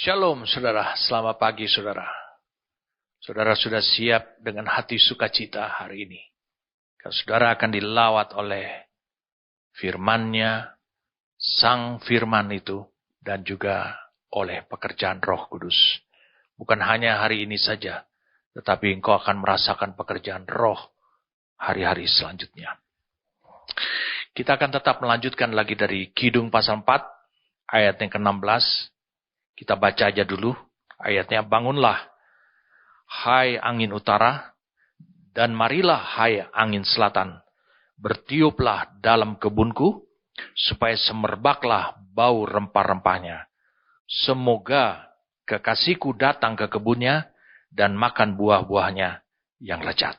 Shalom saudara, selamat pagi saudara. Saudara sudah siap dengan hati sukacita hari ini. Karena saudara akan dilawat oleh firman-Nya, Sang Firman itu, dan juga oleh pekerjaan Roh Kudus. Bukan hanya hari ini saja, tetapi engkau akan merasakan pekerjaan Roh hari-hari selanjutnya. Kita akan tetap melanjutkan lagi dari Kidung pasal 4, ayat yang ke-16. Kita baca aja dulu ayatnya. Bangunlah, hai angin utara, dan marilah, hai angin selatan. Bertiuplah dalam kebunku, supaya semerbaklah bau rempah-rempahnya. Semoga kekasihku datang ke kebunnya, dan makan buah-buahnya yang lezat.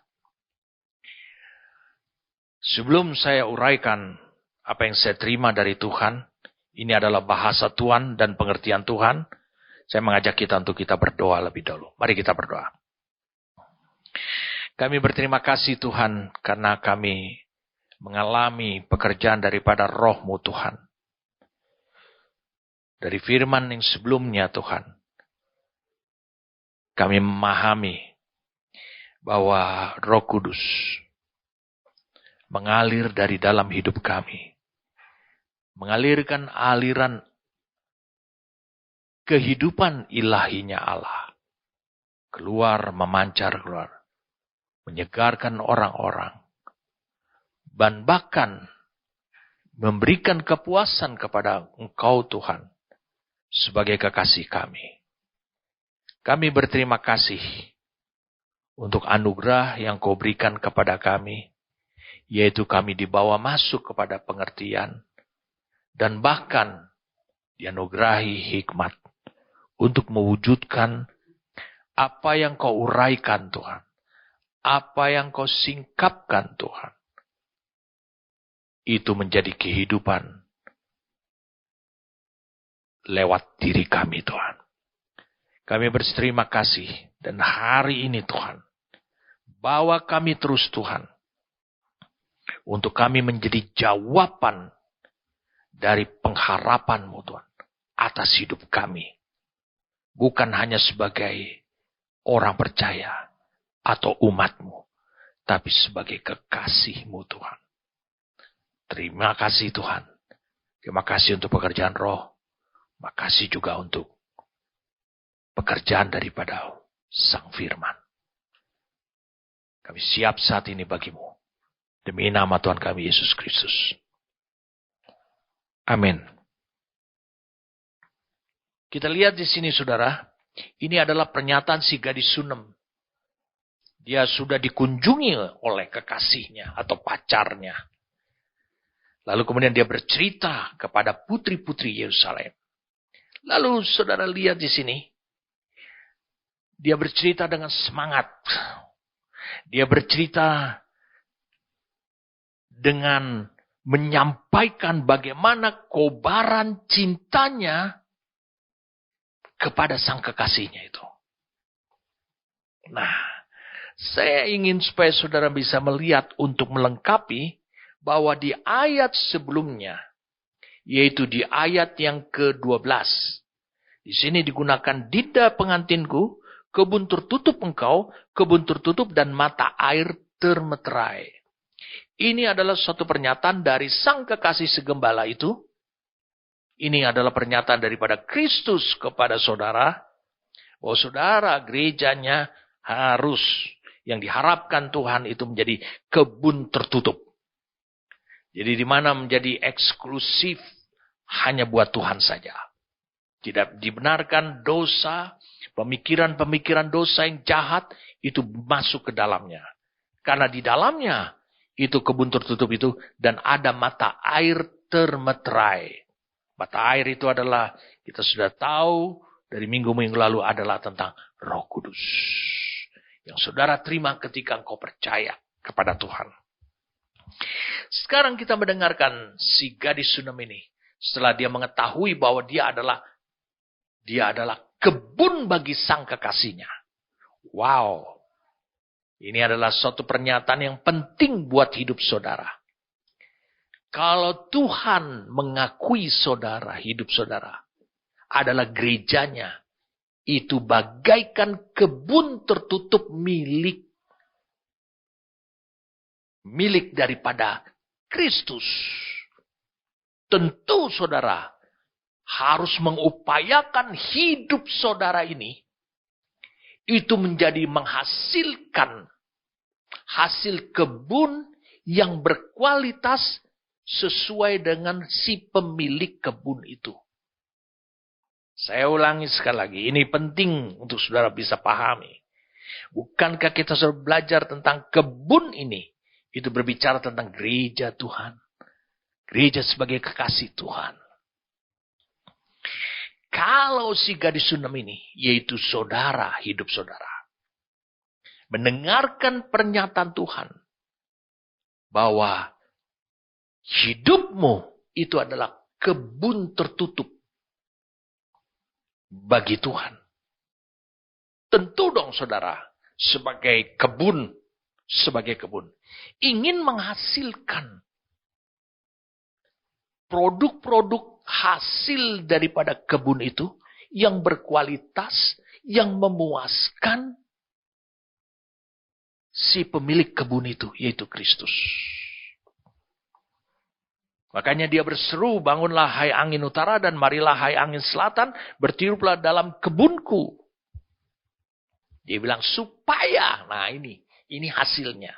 Sebelum saya uraikan apa yang saya terima dari Tuhan, ini adalah bahasa Tuhan dan pengertian Tuhan. Saya mengajak kita untuk kita berdoa lebih dahulu. Mari kita berdoa. Kami berterima kasih Tuhan karena kami mengalami pekerjaan daripada Roh-Mu Tuhan. Dari firman yang sebelumnya Tuhan, kami memahami bahwa Roh Kudus mengalir dari dalam hidup kami. Mengalirkan aliran kehidupan ilahinya Allah. Keluar, memancar keluar. Menyegarkan orang-orang. Dan bahkan memberikan kepuasan kepada Engkau Tuhan. Sebagai kekasih kami. Kami berterima kasih untuk anugerah yang Kau berikan kepada kami. Yaitu kami dibawa masuk kepada pengertian. Dan bahkan dianugerahi hikmat untuk mewujudkan apa yang Kau uraikan Tuhan. Apa yang Kau singkapkan Tuhan. Itu menjadi kehidupan lewat diri kami Tuhan. Kami berterima kasih dan hari ini Tuhan. Bawa kami terus Tuhan. Untuk kami menjadi jawaban dari pengharapan-Mu Tuhan atas hidup kami. Bukan hanya sebagai orang percaya atau umat-Mu, tapi sebagai kekasih-Mu Tuhan. Terima kasih Tuhan. Terima kasih untuk pekerjaan Roh. Terima kasih juga untuk pekerjaan daripada Sang Firman. Kami siap saat ini bagi-Mu. Demi nama Tuhan kami Yesus Kristus. Amin. Kita lihat di sini saudara, ini adalah pernyataan si gadis Sunem. Dia sudah dikunjungi oleh kekasihnya atau pacarnya. Lalu kemudian dia bercerita kepada putri-putri Yerusalem. Lalu saudara lihat di sini, dia bercerita dengan semangat. Dia bercerita dengan menyampaikan bagaimana kobaran cintanya kepada sang kekasihnya itu. Nah, saya ingin supaya saudara bisa melihat untuk melengkapi bahwa di ayat sebelumnya, yaitu di ayat yang ke-12. Di sini digunakan dida pengantinku, kebun tertutup engkau, kebun tertutup dan mata air termeterai. Ini adalah suatu pernyataan dari sang kekasih segembala itu. Ini adalah pernyataan daripada Kristus kepada saudara. Bahwa saudara gerejanya harus, yang diharapkan Tuhan itu menjadi kebun tertutup. Jadi di mana menjadi eksklusif hanya buat Tuhan saja. Tidak dibenarkan dosa, pemikiran-pemikiran dosa yang jahat itu masuk ke dalamnya. Karena di dalamnya itu kebun tertutup itu dan ada mata air termeterai. Mata air itu adalah, kita sudah tahu dari minggu-minggu lalu adalah tentang Roh Kudus. Yang saudara terima ketika engkau percaya kepada Tuhan. Sekarang kita mendengarkan si gadis Sunem ini. Setelah dia mengetahui bahwa dia adalah kebun bagi sang kekasihnya. Wow. Ini adalah suatu pernyataan yang penting buat hidup saudara. Kalau Tuhan mengakui saudara, hidup saudara, adalah gerejanya itu bagaikan kebun tertutup milik daripada Kristus. Tentu saudara harus mengupayakan hidup saudara ini itu menjadi menghasilkan hasil kebun yang berkualitas sesuai dengan si pemilik kebun itu. Saya ulangi sekali lagi, ini penting untuk saudara bisa pahami. Bukankah kita sudah belajar tentang kebun ini? Itu berbicara tentang gereja Tuhan. Gereja sebagai kekasih Tuhan. Kalau si gadis Sunem ini, yaitu saudara, hidup saudara, mendengarkan pernyataan Tuhan, bahwa hidupmu itu adalah kebun tertutup bagi Tuhan. Tentu dong saudara, sebagai kebun, ingin menghasilkan produk-produk hasil daripada kebun itu yang berkualitas, yang memuaskan si pemilik kebun itu, yaitu Kristus. Makanya dia berseru, bangunlah hai angin utara dan marilah hai angin selatan, bertiuplah dalam kebunku. Dia bilang supaya, nah ini hasilnya.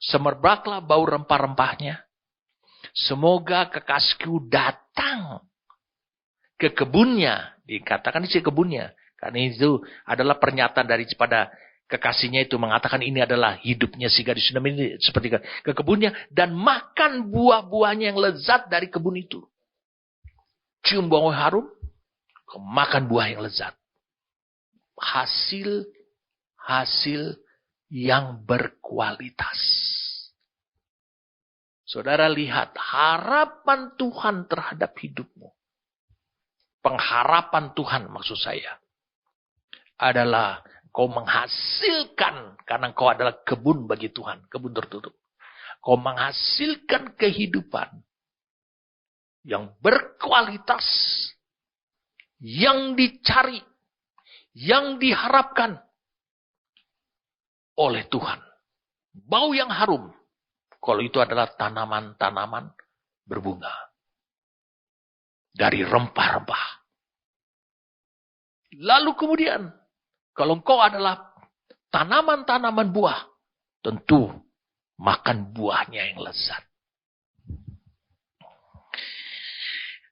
Semerbaklah bau rempah-rempahnya. Semoga kekasihku datang ke kebunnya. Dikatakan di kebunnya. Karena itu adalah pernyataan daripada kekasihnya itu mengatakan ini adalah hidupnya si gadis Sunem ini seperti ke kebunnya dan makan buah-buahnya yang lezat dari kebun itu. Cium bau harum, makan buah yang lezat. Hasil yang berkualitas. Saudara lihat harapan Tuhan terhadap hidupmu. Pengharapan Tuhan maksud saya adalah kau menghasilkan, karena kau adalah kebun bagi Tuhan, kebun tertutup. Kau menghasilkan kehidupan yang berkualitas, yang dicari, yang diharapkan oleh Tuhan. Bau yang harum, kalau itu adalah tanaman-tanaman berbunga. Dari rempah-rempah. Lalu kemudian, kalau engkau adalah tanaman-tanaman buah, tentu makan buahnya yang lezat.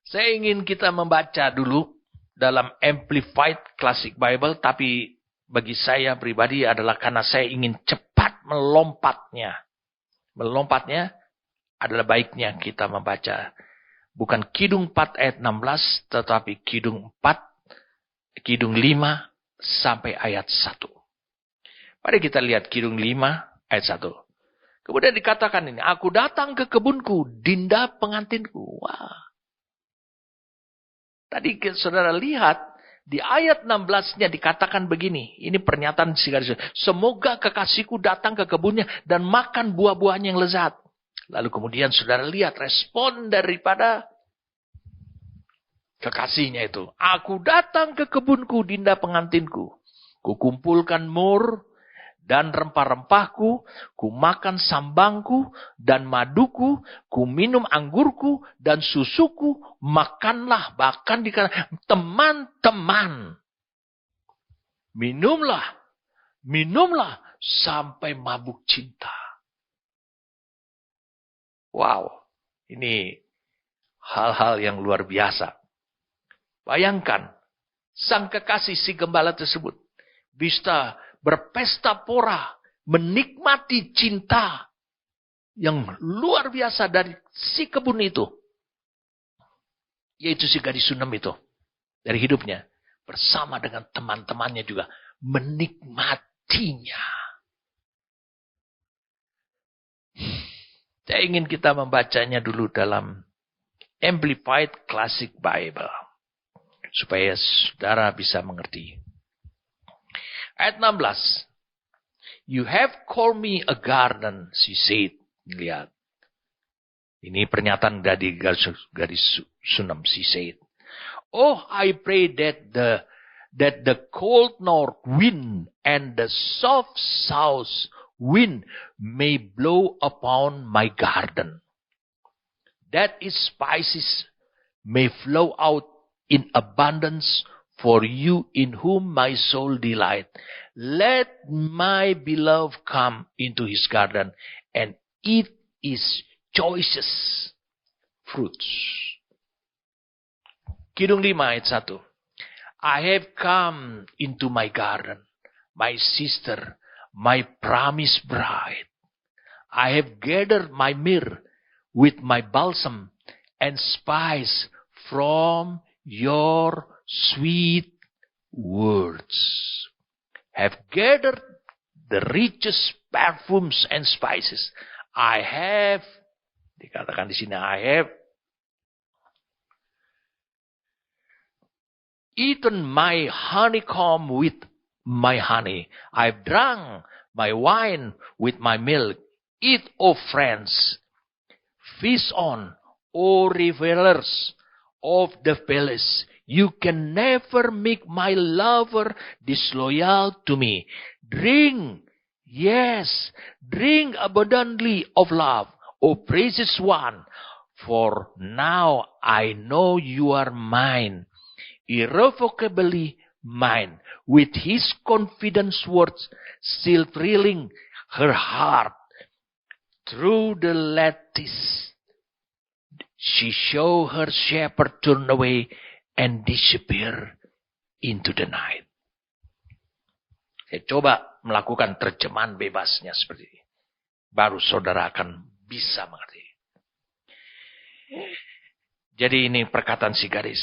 Saya ingin kita membaca dulu dalam Amplified Classic Bible, tapi bagi saya pribadi adalah karena saya ingin cepat melompatnya. Melompatnya adalah baiknya kita membaca bukan Kidung 4 ayat 16, tetapi Kidung 5 sampai ayat 1. Mari kita lihat Kidung 5 ayat 1. Kemudian dikatakan ini, aku datang ke kebunku, Dinda pengantinku. Wah. Tadi saudara lihat, di ayat 16-nya dikatakan begini. Ini pernyataan si gadis. Semoga kekasihku datang ke kebunnya dan makan buah-buahnya yang lezat. Lalu kemudian saudara lihat respon daripada kekasihnya itu. Aku datang ke kebunku, Dinda pengantinku. Kukumpulkan mur dan rempah-rempahku, ku makan sambangku dan maduku, ku minum anggurku dan susuku, makanlah, bahkan dikatakan teman-teman. Minumlah sampai mabuk cinta. Wow, ini hal-hal yang luar biasa. Bayangkan, sang kekasih si gembala tersebut bisa berpesta pora, menikmati cinta yang luar biasa dari si kebun itu. Yaitu si gadis Sunem itu. Dari hidupnya. Bersama dengan teman-temannya juga. Menikmatinya. Saya ingin kita membacanya dulu dalam Amplified Classic Bible. Supaya saudara bisa mengerti. Ayat 16. You have called me a garden, she said. Lihat. Ini pernyataan dari gadis Sunem, she said. Oh, I pray that the that the cold north wind and the soft south wind may blow upon my garden, that its spices may flow out in abundance for you in whom my soul delight. Let my beloved come into his garden and eat his choicest fruits. Kidung 5 ayat 1. I have come into my garden, my sister, my promised bride. I have gathered my myrrh with my balsam and spice from your sweet words. Have gathered the richest perfumes and spices. I have, dikatakan di sini, I have eaten my honeycomb with my honey. I've drunk my wine with my milk. Eat, O friends. Feast on, O revelers of the palace. You can never make my lover disloyal to me. Drink, yes, drink abundantly of love, O precious one. For now I know you are mine, irrevocably mine. With his confidence words still thrilling her heart, through the lattice she saw her shepherd turn away and disappear into the night. Saya coba melakukan terjemahan bebasnya seperti ini. Baru saudara akan bisa mengerti. Jadi ini perkataan si gadis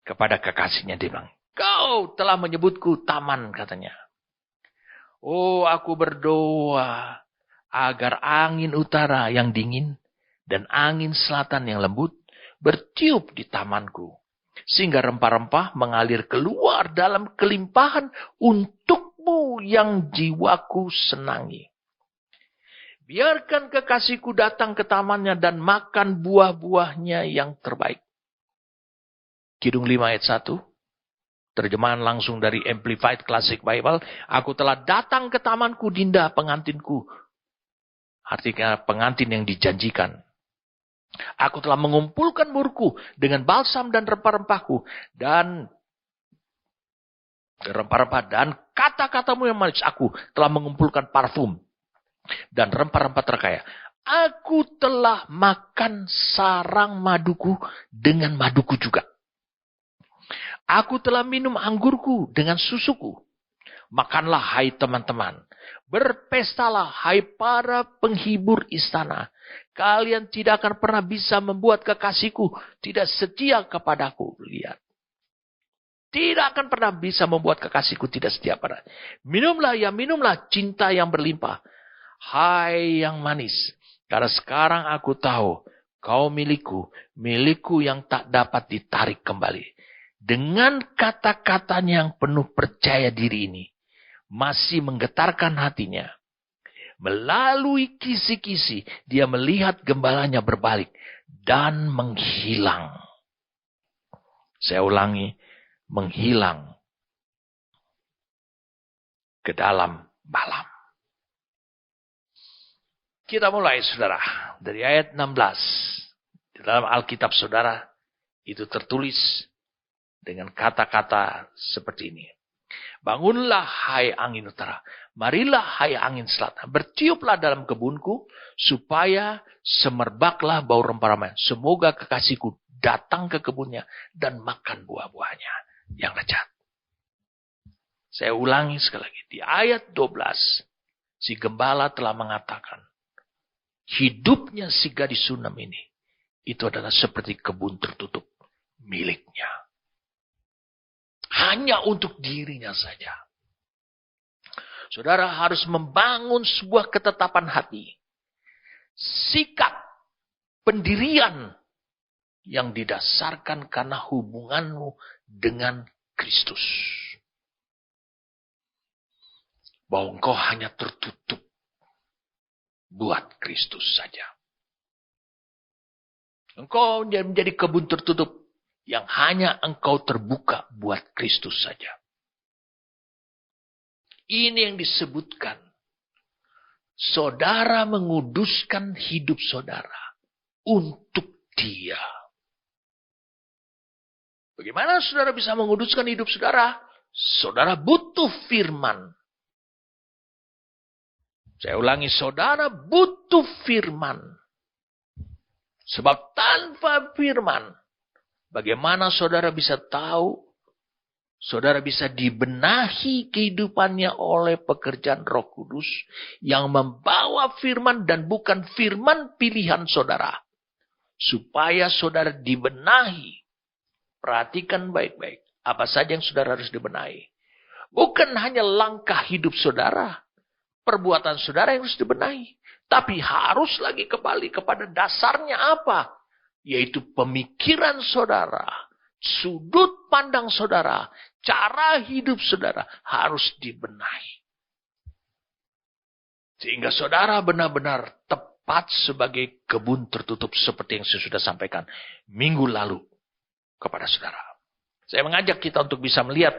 kepada kekasihnya. Dia bilang, kau telah menyebutku taman, katanya. Oh, aku berdoa agar angin utara yang dingin dan angin selatan yang lembut bertiup di tamanku, sehingga rempah-rempah mengalir keluar dalam kelimpahan untukmu yang jiwaku senangi. Biarkan kekasihku datang ke tamannya dan makan buah-buahnya yang terbaik. Kidung 5 ayat 1. Terjemahan langsung dari Amplified Classic Bible. Aku telah datang ke tamanku, Dinda pengantinku. Artinya pengantin yang dijanjikan. Aku telah mengumpulkan murku dengan balsam dan rempah-rempahku. Dan kata-katamu yang manis. Aku telah mengumpulkan parfum dan rempah-rempah terkaya. Aku telah makan sarang maduku dengan maduku juga. Aku telah minum anggurku dengan susuku. Makanlah hai teman-teman. Berpestalah hai para penghibur istana. Kalian tidak akan pernah bisa membuat kekasihku tidak setia kepadaku. Lihat. Tidak akan pernah bisa membuat kekasihku tidak setia padaku. Minumlah ya minumlah cinta yang berlimpah. Hai yang manis. Karena sekarang aku tahu kau milikku. Milikku yang tak dapat ditarik kembali. Dengan kata-katanya yang penuh percaya diri ini. Masih menggetarkan hatinya. Melalui kisi-kisi, dia melihat gembalanya berbalik dan menghilang. Saya ulangi, menghilang ke dalam malam. Kita mulai, saudara, dari ayat 16. Di dalam Alkitab saudara, itu tertulis dengan kata-kata seperti ini. Bangunlah hai angin utara, marilah hai angin selatan, bertiuplah dalam kebunku, supaya semerbaklah bau rempah-rempah. Semoga kekasihku datang ke kebunnya dan makan buah-buahnya yang lezat. Saya ulangi sekali lagi, di ayat 12, si gembala telah mengatakan, hidupnya si gadis Sunam ini, itu adalah seperti kebun tertutup miliknya. Hanya untuk dirinya saja. Saudara harus membangun sebuah ketetapan hati. Sikap pendirian yang didasarkan karena hubunganmu dengan Kristus. Bahwa engkau hanya tertutup buat Kristus saja. Engkau menjadi kebun tertutup yang hanya engkau terbuka buat Kristus saja. Ini yang disebutkan. Saudara menguduskan hidup saudara untuk Dia. Bagaimana saudara bisa menguduskan hidup saudara? Saudara butuh firman. Saya ulangi, saudara butuh firman. Sebab tanpa firman, bagaimana saudara bisa tahu? Saudara bisa dibenahi kehidupannya oleh pekerjaan Roh Kudus yang membawa firman dan bukan firman pilihan saudara. Supaya saudara dibenahi. Perhatikan baik-baik. Apa saja yang saudara harus dibenahi. Bukan hanya langkah hidup saudara. Perbuatan saudara yang harus dibenahi. Tapi harus lagi kembali kepada dasarnya apa? Yaitu pemikiran saudara. Sudut pandang saudara. Cara hidup saudara harus dibenahi. Sehingga saudara benar-benar tepat sebagai kebun tertutup seperti yang saya sudah sampaikan minggu lalu kepada saudara. Saya mengajak kita untuk bisa melihat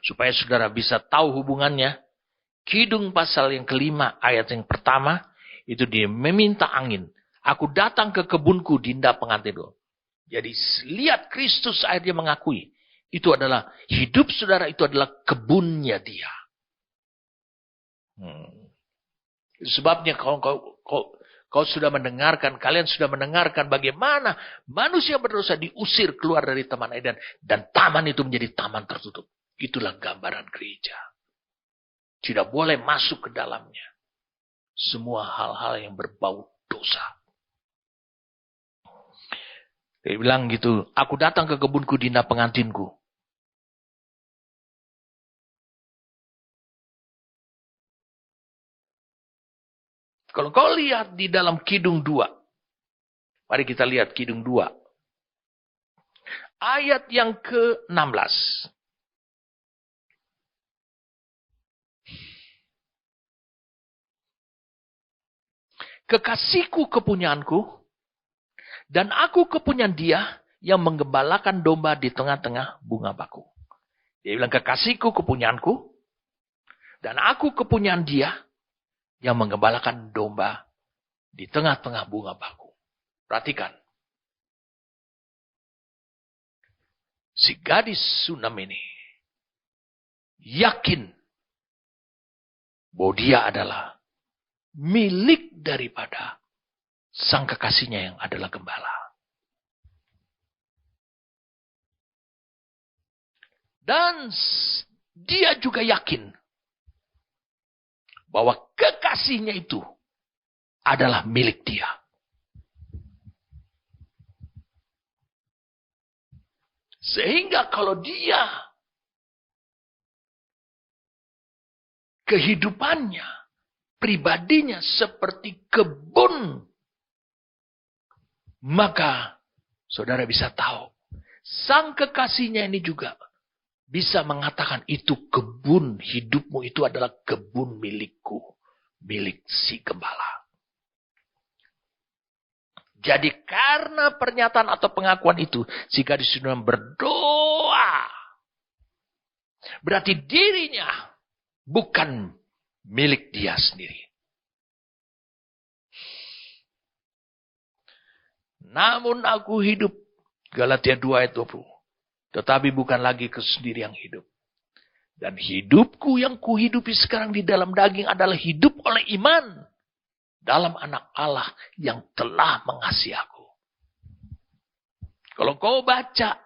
supaya saudara bisa tahu hubungannya. Kidung pasal yang kelima ayat yang pertama itu dia meminta angin. Aku datang ke kebunku dinda pengantinku. Jadi lihat Kristus akhirnya mengakui. Itu adalah hidup saudara itu adalah kebunnya Dia. Sebabnya kau sudah mendengarkan, kalian sudah mendengarkan bagaimana manusia berdosa diusir keluar dari Taman Eden. Dan taman itu menjadi taman tertutup. Itulah gambaran gereja. Tidak boleh masuk ke dalamnya. Semua hal-hal yang berbau dosa. Dia bilang gitu, aku datang ke kebunku dinda pengantinku. Kalau kau lihat di dalam Kidung 2. Mari kita lihat Kidung 2. Ayat yang ke-16. Kekasihku kepunyaanku, dan aku kepunyaan Dia yang menggembalakan domba di tengah-tengah bunga baku. Dia bilang kekasihku kepunyaanku, dan aku kepunyaan Dia yang menggembalakan domba di tengah-tengah bunga baku. Perhatikan. Si gadis Sunam ini yakin bahwa dia adalah milik daripada sang kekasihnya yang adalah gembala. Dan dia juga yakin bahwa kekasihnya itu adalah milik dia. Sehingga kalau dia kehidupannya, pribadinya seperti kebun, maka saudara bisa tahu, sang kekasihnya ini juga bisa mengatakan itu kebun hidupmu itu adalah kebun milikku, milik si gembala. Jadi karena pernyataan atau pengakuan itu, si gadis Sunam berdoa. Berarti dirinya bukan milik dia sendiri. Namun aku hidup, Galatia 2 ayat 20. Tetapi bukan lagi aku sendiri yang hidup. Dan hidupku yang kuhidupi sekarang di dalam daging adalah hidup oleh iman. Dalam anak Allah yang telah mengasihi aku. Kalau kau baca.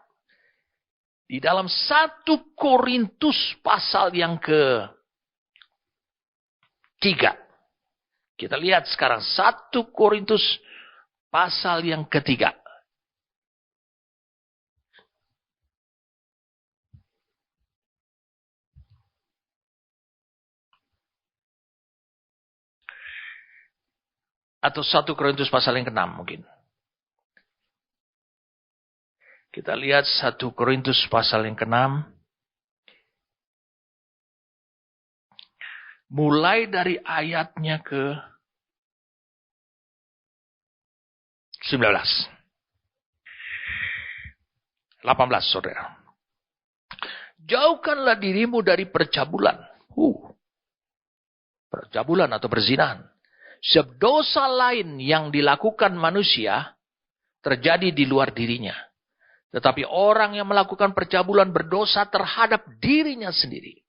Di dalam 1 Korintus pasal yang ke-3. Kita lihat sekarang 1 Korintus pasal yang ke-3. Atau 1 Korintus pasal yang ke-6 mungkin. Kita lihat 1 Korintus pasal yang ke-6. Mulai dari ayatnya ke-19. 18, saudara. Jauhkanlah dirimu dari percabulan. Percabulan atau perzinahan. Sebab dosa lain yang dilakukan manusia terjadi di luar dirinya. Tetapi orang yang melakukan percabulan berdosa terhadap dirinya sendiri.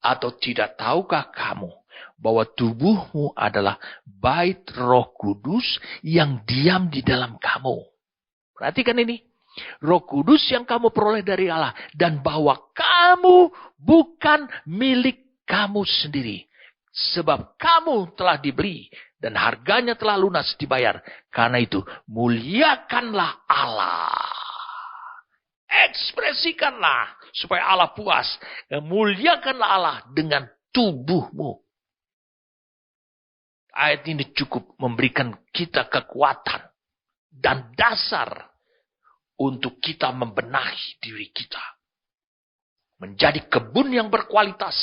Atau tidak tahukah kamu bahwa tubuhmu adalah bait Roh Kudus yang diam di dalam kamu? Perhatikan ini. Roh Kudus yang kamu peroleh dari Allah. Dan bahwa kamu bukan milik kamu sendiri. Sebab kamu telah dibeli. Dan harganya telah lunas dibayar. Karena itu muliakanlah Allah. Ekspresikanlah supaya Allah puas. Muliakanlah Allah dengan tubuhmu. Ayat ini cukup memberikan kita kekuatan dan dasar untuk kita membenahi diri kita. Menjadi kebun yang berkualitas.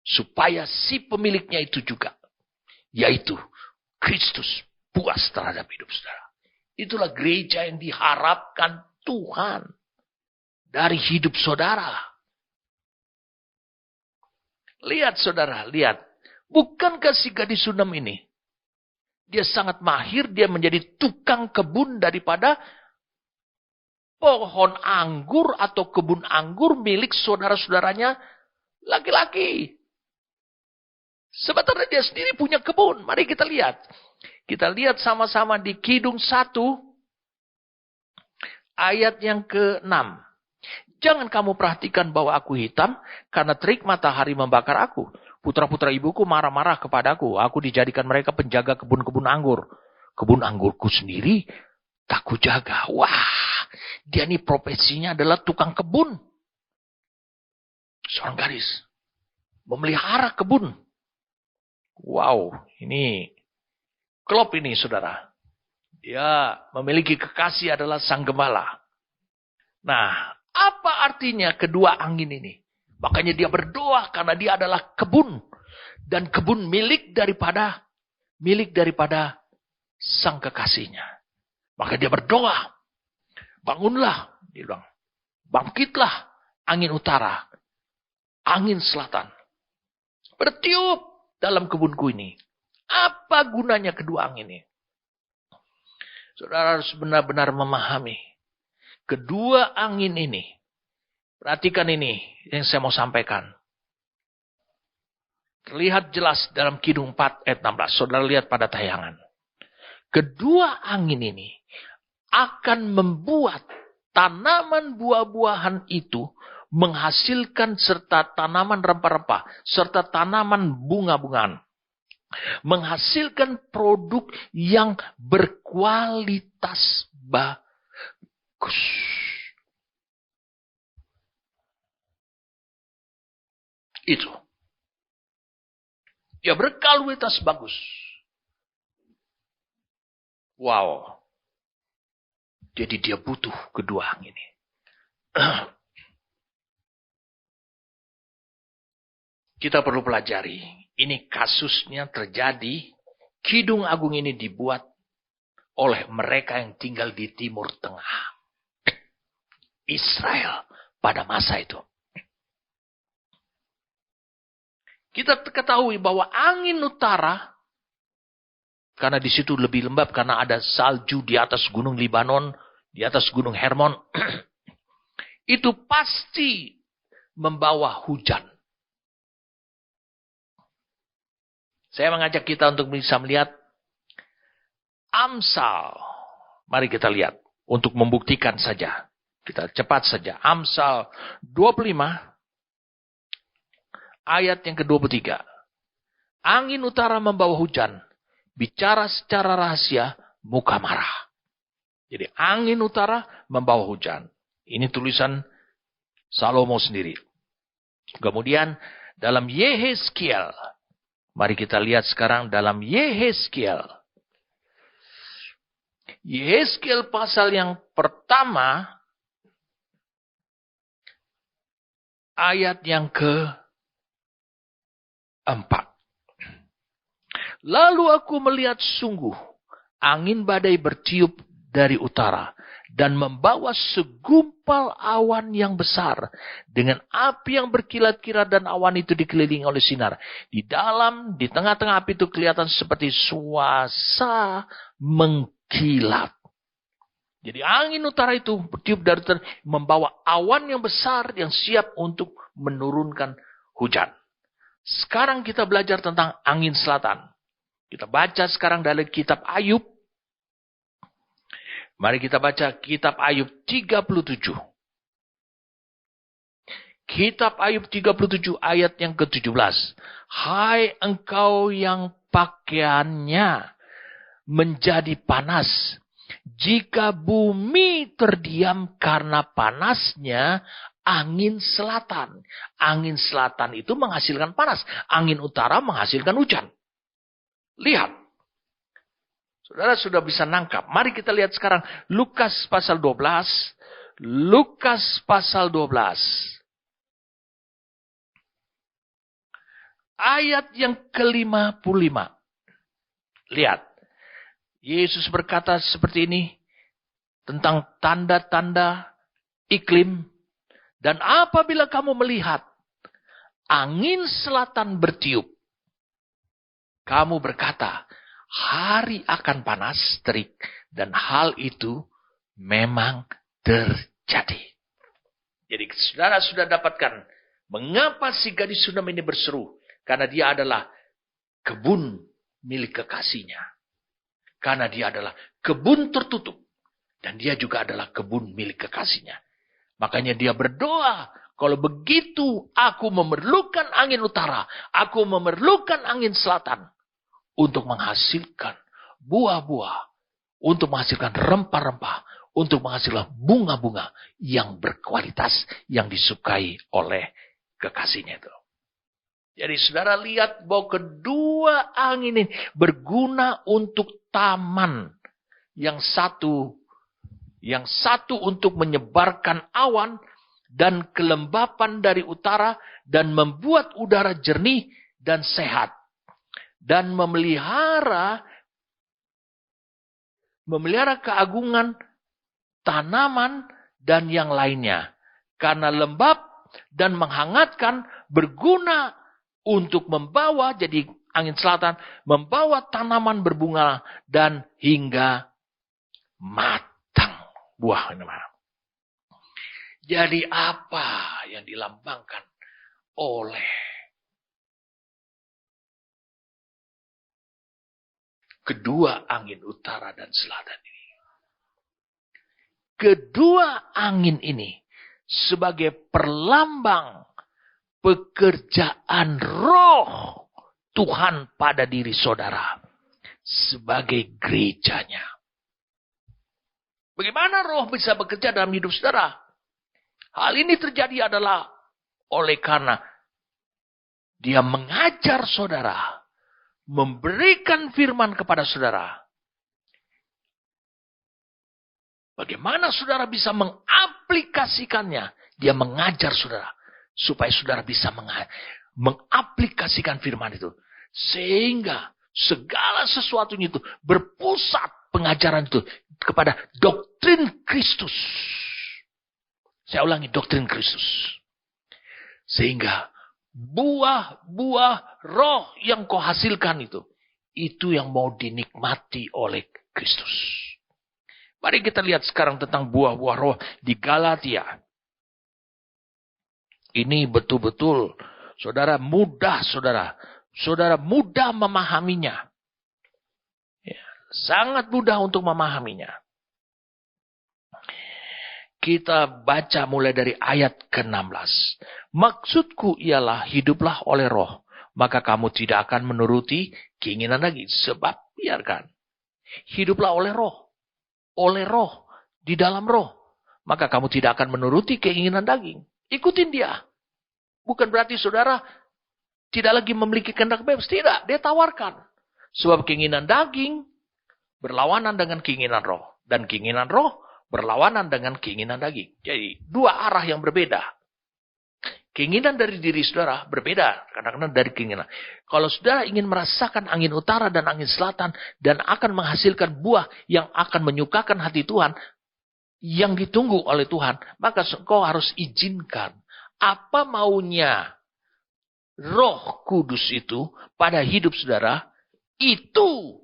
Supaya si pemiliknya itu juga. Yaitu Kristus puas terhadap hidup saudara. Itulah gereja yang diharapkan Tuhan dari hidup saudara. Lihat saudara, lihat. Bukankah si gadis Sunem ini? Dia sangat mahir, dia menjadi tukang kebun daripada pohon anggur atau kebun anggur milik saudara-saudaranya laki-laki. Sebenarnya dia sendiri punya kebun. Mari kita lihat. Kita lihat sama-sama di Kidung 1. Ayat yang ke-6. Jangan kamu perhatikan bahwa aku hitam, karena terik matahari membakar aku. Putra-putra ibuku marah-marah kepadaku. Aku dijadikan mereka penjaga kebun-kebun anggur. Kebun anggurku sendiri tak kujaga. Wah, dia ini profesinya adalah tukang kebun. Seorang gadis. Memelihara kebun. Wow, ini klop ini saudara. Dia memiliki kekasih adalah sang gembala. Nah, apa artinya kedua angin ini? Makanya dia berdoa karena dia adalah kebun. Dan kebun milik daripada sang kekasihnya. Maka dia berdoa. Bangunlah, dia bilang. Bangkitlah angin utara. Angin selatan. Bertiup dalam kebunku ini. Apa gunanya kedua angin ini? Saudara harus benar-benar memahami. Kedua angin ini. Perhatikan ini yang saya mau sampaikan. Terlihat jelas dalam Kidung 4 ayat 16. Saudara lihat pada tayangan. Kedua angin ini akan membuat tanaman buah-buahan itu menghasilkan serta tanaman rempah-rempah. Serta tanaman bunga-bungaan. Menghasilkan produk yang berkualitas bagus. Itu. Ya berkualitas bagus. Wow. Jadi dia butuh kedua angin ini. Kita perlu pelajari. Ini kasusnya terjadi. Kidung Agung ini dibuat oleh mereka yang tinggal di Timur Tengah. Israel pada masa itu. Kita ketahui bahwa angin utara, karena di situ lebih lembab, karena ada salju di atas gunung Libanon, di atas gunung Hermon, itu pasti membawa hujan. Saya mengajak kita untuk bisa melihat Amsal. Mari kita lihat untuk membuktikan saja. Kita cepat saja. Amsal 25 ayat yang ke-23. Angin utara membawa hujan. Bicara secara rahasia, muka marah. Jadi angin utara membawa hujan. Ini tulisan Salomo sendiri. Kemudian dalam Yehezkiel. Mari kita lihat sekarang dalam Yehezkiel. Yehezkiel pasal yang pertama. Ayat yang ke-4. Lalu aku melihat sungguh. Angin badai bertiup dari utara. dan membawa segumpal awan yang besar dengan api yang berkilat-kilat, dan awan itu dikelilingi oleh sinar. Di tengah-tengah api itu kelihatan seperti suasa mengkilat. Jadi angin utara itu bertiup dari utara, membawa awan yang besar yang siap untuk menurunkan hujan. Sekarang kita belajar tentang angin selatan. Kita baca sekarang dari kitab Ayub. Mari kita baca kitab Ayub 37. Kitab Ayub 37 ayat yang ke-17. Hai engkau yang pakaiannya menjadi panas, jika bumi terdiam karena panasnya angin selatan. Angin selatan itu menghasilkan panas. Angin utara menghasilkan hujan. Lihat. Saudara sudah bisa nangkap. Mari kita lihat sekarang Lukas pasal 12. Lukas pasal 12. Ayat yang ke-55. Lihat. Yesus berkata seperti ini. Tentang tanda-tanda iklim. Dan apabila kamu melihat angin selatan bertiup, kamu berkata, hari akan panas, terik, dan hal itu memang terjadi. Jadi saudara sudah dapatkan mengapa si gadis Sunam ini berseru. Karena dia adalah kebun milik kekasihnya. Karena dia adalah kebun tertutup. Dan dia juga adalah kebun milik kekasihnya. Makanya dia berdoa, kalau begitu aku memerlukan angin utara, aku memerlukan angin selatan untuk menghasilkan buah-buah, untuk menghasilkan rempah-rempah, untuk menghasilkan bunga-bunga yang berkualitas, yang disukai oleh kekasihnya itu. Jadi saudara lihat bahwa kedua angin ini berguna untuk taman. Yang satu untuk menyebarkan awan dan kelembapan dari utara dan membuat udara jernih dan sehat. Dan memelihara keagungan tanaman dan yang lainnya. Karena lembab dan menghangatkan berguna untuk membawa, jadi angin selatan, membawa tanaman berbunga dan hingga matang buah. Jadi apa yang dilambangkan oleh kedua angin utara dan selatan ini? Kedua angin ini sebagai perlambang pekerjaan roh Tuhan pada diri saudara sebagai gerejanya. Bagaimana roh bisa bekerja dalam hidup saudara? Hal ini terjadi adalah oleh karena dia mengajar saudara, memberikan firman kepada saudara. Bagaimana saudara bisa mengaplikasikannya? Dia mengajar saudara supaya saudara bisa mengaplikasikan firman itu. Sehingga segala sesuatunya itu berpusat pengajaran itu kepada doktrin Kristus. Saya ulangi, doktrin Kristus. Sehingga buah-buah roh yang kau hasilkan itu yang mau dinikmati oleh Kristus. Mari kita lihat sekarang tentang buah-buah roh di Galatia. Ini betul-betul saudara mudah memahaminya. Ya, sangat mudah untuk memahaminya. Kita baca mulai dari ayat ke-16. Maksudku ialah hiduplah oleh roh, maka kamu tidak akan menuruti keinginan lagi. Sebab biarkan, hiduplah oleh roh, di dalam roh, maka kamu tidak akan menuruti keinginan daging. Ikutin dia. Bukan berarti saudara tidak lagi memiliki kehendak bebas. Tidak, dia tawarkan. Sebab keinginan daging berlawanan dengan keinginan roh. Dan keinginan roh berlawanan dengan keinginan daging. Jadi dua arah yang berbeda. Keinginan dari diri saudara berbeda kadang-kadang dari keinginan. Kalau saudara ingin merasakan angin utara dan angin selatan dan akan menghasilkan buah yang akan menyukakan hati Tuhan, yang ditunggu oleh Tuhan, maka engkau harus izinkan apa maunya Roh Kudus itu pada hidup saudara, itu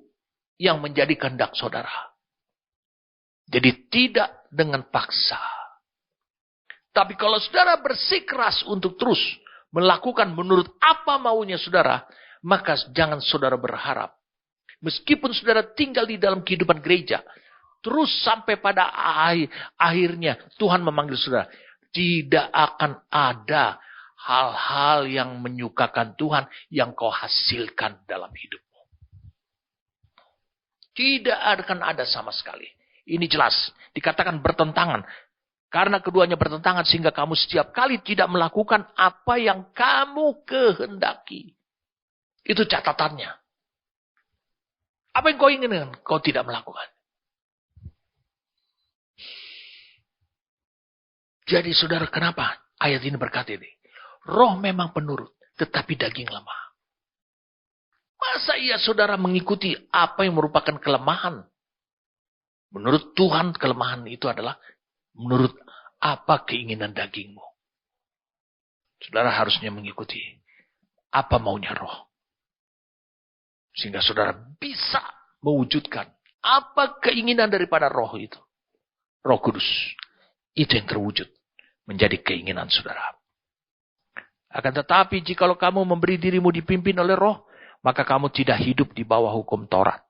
yang menjadi kehendak saudara. Jadi tidak dengan paksa. Tapi kalau saudara bersikeras untuk terus melakukan menurut apa maunya saudara, maka jangan saudara berharap. Meskipun saudara tinggal di dalam kehidupan gereja, terus sampai pada akhirnya Tuhan memanggil saudara, tidak akan ada hal-hal yang menyukakan Tuhan yang kau hasilkan dalam hidupmu. Tidak akan ada sama sekali. Ini jelas, dikatakan bertentangan. Karena keduanya bertentangan sehingga kamu setiap kali tidak melakukan apa yang kamu kehendaki. Itu catatannya. Apa yang kau inginkan, kau tidak melakukan. Jadi saudara, kenapa ayat ini berkata ini? Roh memang penurut, tetapi daging lemah. Masa iya saudara mengikuti apa yang merupakan kelemahan? Menurut Tuhan, kelemahan itu adalah menurut apa keinginan dagingmu. Saudara harusnya mengikuti apa maunya Roh. Sehingga saudara bisa mewujudkan apa keinginan daripada Roh itu. Roh Kudus. Itu yang terwujud menjadi keinginan saudara. Akan tetapi jikalau kamu memberi dirimu dipimpin oleh Roh, maka kamu tidak hidup di bawah hukum Taurat.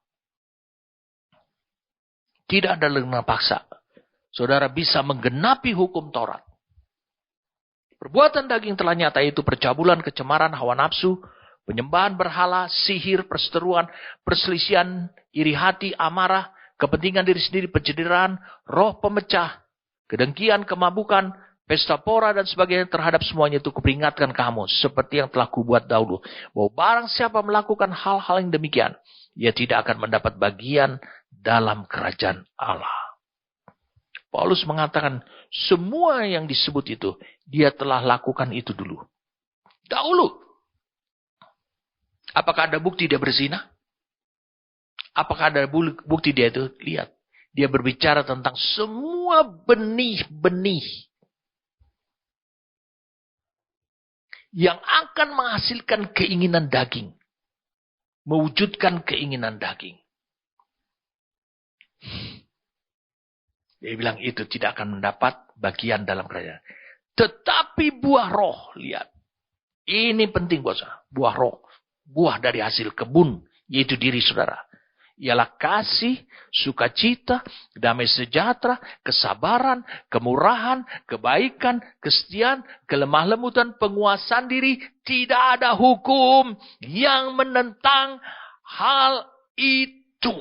Tidak ada dengan paksa. Saudara bisa menggenapi hukum Taurat. Perbuatan daging telah nyata, yaitu percabulan, kecemaran, hawa nafsu, penyembahan berhala, sihir, perseteruan, perselisihan, iri hati, amarah, kepentingan diri sendiri, pencederaan, roh pemecah, kedengkian, kemabukan, pesta pora dan sebagainya. Terhadap semuanya itu kuperingatkan kamu, seperti yang telah kubuat dahulu, bahwa barang siapa melakukan hal-hal yang demikian, ia tidak akan mendapat bagian dalam kerajaan Allah. Paulus mengatakan semua yang disebut itu, dia telah lakukan itu dulu. Dahulu. Apakah ada bukti dia berzina? Apakah ada bukti dia itu? Lihat. Dia berbicara tentang semua benih-benih yang akan menghasilkan keinginan daging. Mewujudkan keinginan daging. Dia bilang itu tidak akan mendapat bagian dalam kerajaan. Tetapi buah roh, lihat. Ini penting buat saya. Buah roh. Buah dari hasil kebun, yaitu diri saudara. Ialah kasih, sukacita, damai sejahtera, kesabaran, kemurahan, kebaikan, kesetiaan, kelemah lembutan, penguasaan diri. Tidak ada hukum yang menentang hal itu.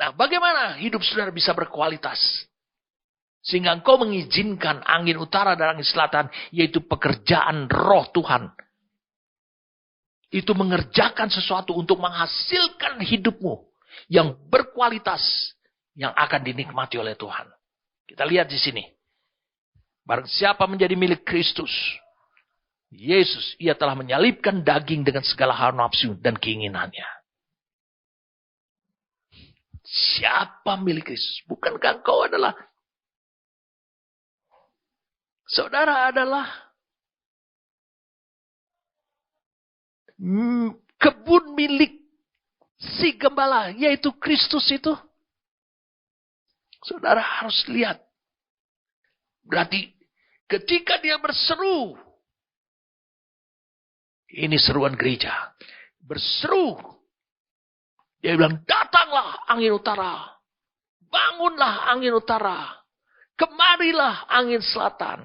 Nah, bagaimana hidup saudara bisa berkualitas? Sehingga engkau mengizinkan angin utara dan angin selatan, yaitu pekerjaan roh Tuhan. Itu mengerjakan sesuatu untuk menghasilkan hidupmu yang berkualitas, yang akan dinikmati oleh Tuhan. Kita lihat di sini. Barang siapa menjadi milik Kristus, Yesus, ia telah menyalibkan daging dengan segala hawa nafsu dan keinginannya. Siapa milik Kristus? Bukankah engkau adalah, saudara adalah kebun milik si gembala, yaitu Kristus itu. Saudara harus lihat. Berarti ketika dia berseru, ini seruan gereja, berseru, dia bilang, datanglah angin utara, bangunlah angin utara, kemarilah angin selatan.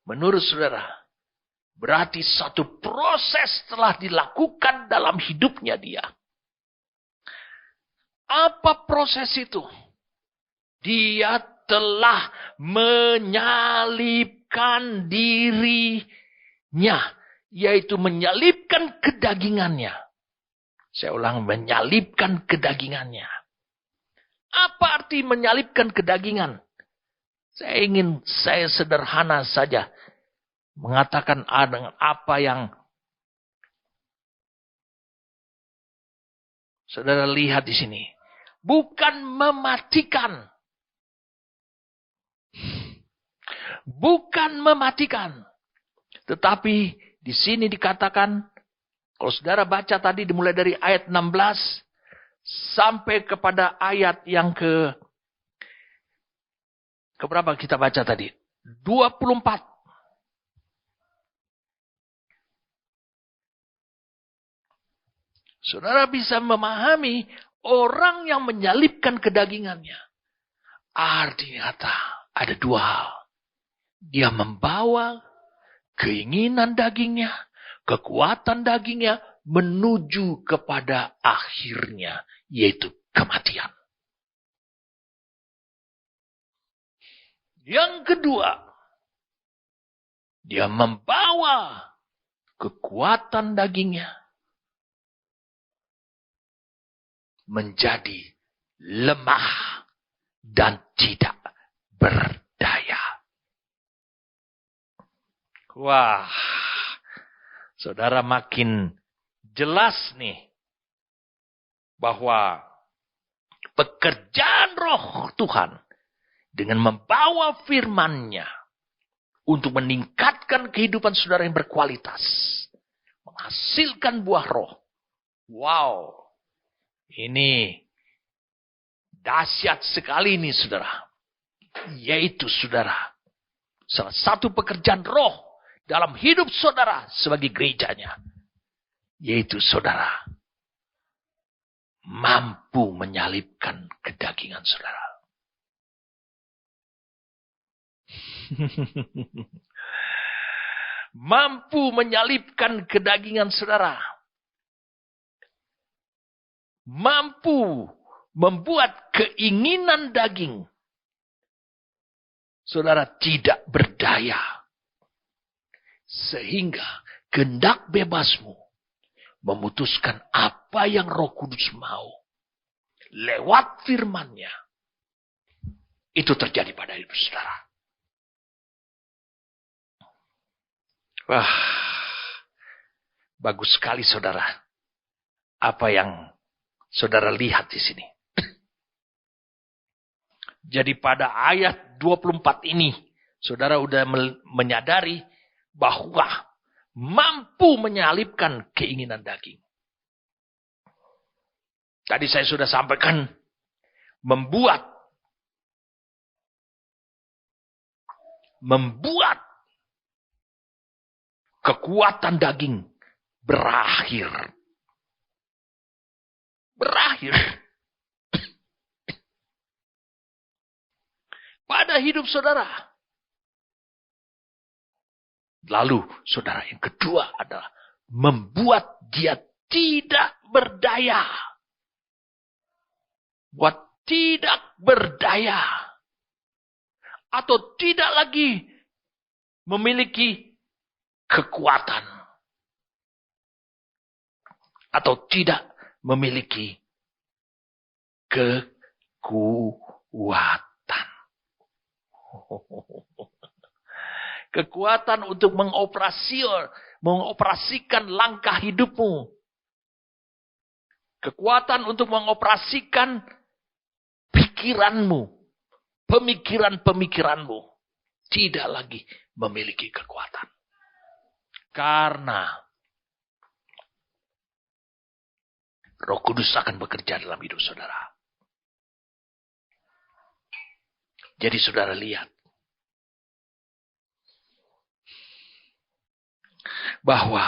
Menurut saudara, berarti satu proses telah dilakukan dalam hidupnya dia. Apa proses itu? Dia telah menyalibkan dirinya, yaitu menyalibkan kedagingannya. Saya ulang, menyalibkan kedagingannya. Apa arti menyalibkan kedagingan? Saya sederhana saja mengatakan dengan apa yang Saudara lihat di sini. Bukan mematikan. Bukan mematikan. Tetapi di sini dikatakan, kalau saudara baca tadi dimulai dari ayat 16 sampai kepada ayat yang keberapa kita baca tadi? 24. Saudara bisa memahami orang yang menyalibkan kedagingannya. Artinya ada dua hal. Dia membawa keinginan dagingnya, kekuatan dagingnya menuju kepada akhirnya, yaitu kematian. Yang kedua, dia membawa kekuatan dagingnya menjadi lemah dan tidak berdaya. Wah, saudara makin jelas nih bahwa pekerjaan Roh Tuhan dengan membawa firman-Nya untuk meningkatkan kehidupan saudara yang berkualitas, menghasilkan buah roh. Wow, ini dahsyat sekali nih saudara. Yaitu saudara, salah satu pekerjaan roh dalam hidup saudara sebagai gerejanya, yaitu saudara mampu menyalibkan kedagingan saudara. Mampu menyalibkan kedagingan saudara. Mampu membuat keinginan daging saudara tidak berdaya. Sehingga kehendak bebasmu memutuskan apa yang Roh Kudus mau. Lewat firman-Nya. Itu terjadi pada hidup saudara. Wah, bagus sekali saudara. Apa yang saudara lihat di sini. Jadi pada ayat 24 ini, saudara sudah menyadari bahwa mampu menyalibkan keinginan daging. Tadi saya sudah sampaikan, membuat kekuatan daging berakhir. Pada hidup saudara. Lalu saudara yang kedua adalah membuat dia tidak berdaya. Buat tidak berdaya. Atau tidak lagi memiliki kekuatan. Atau tidak memiliki kekuatan. Kekuatan untuk mengoperasikan langkah hidupmu. Kekuatan untuk mengoperasikan pikiranmu. Pemikiran-pemikiranmu. Tidak lagi memiliki kekuatan. Karena Roh Kudus akan bekerja dalam hidup saudara. Jadi saudara lihat. Bahwa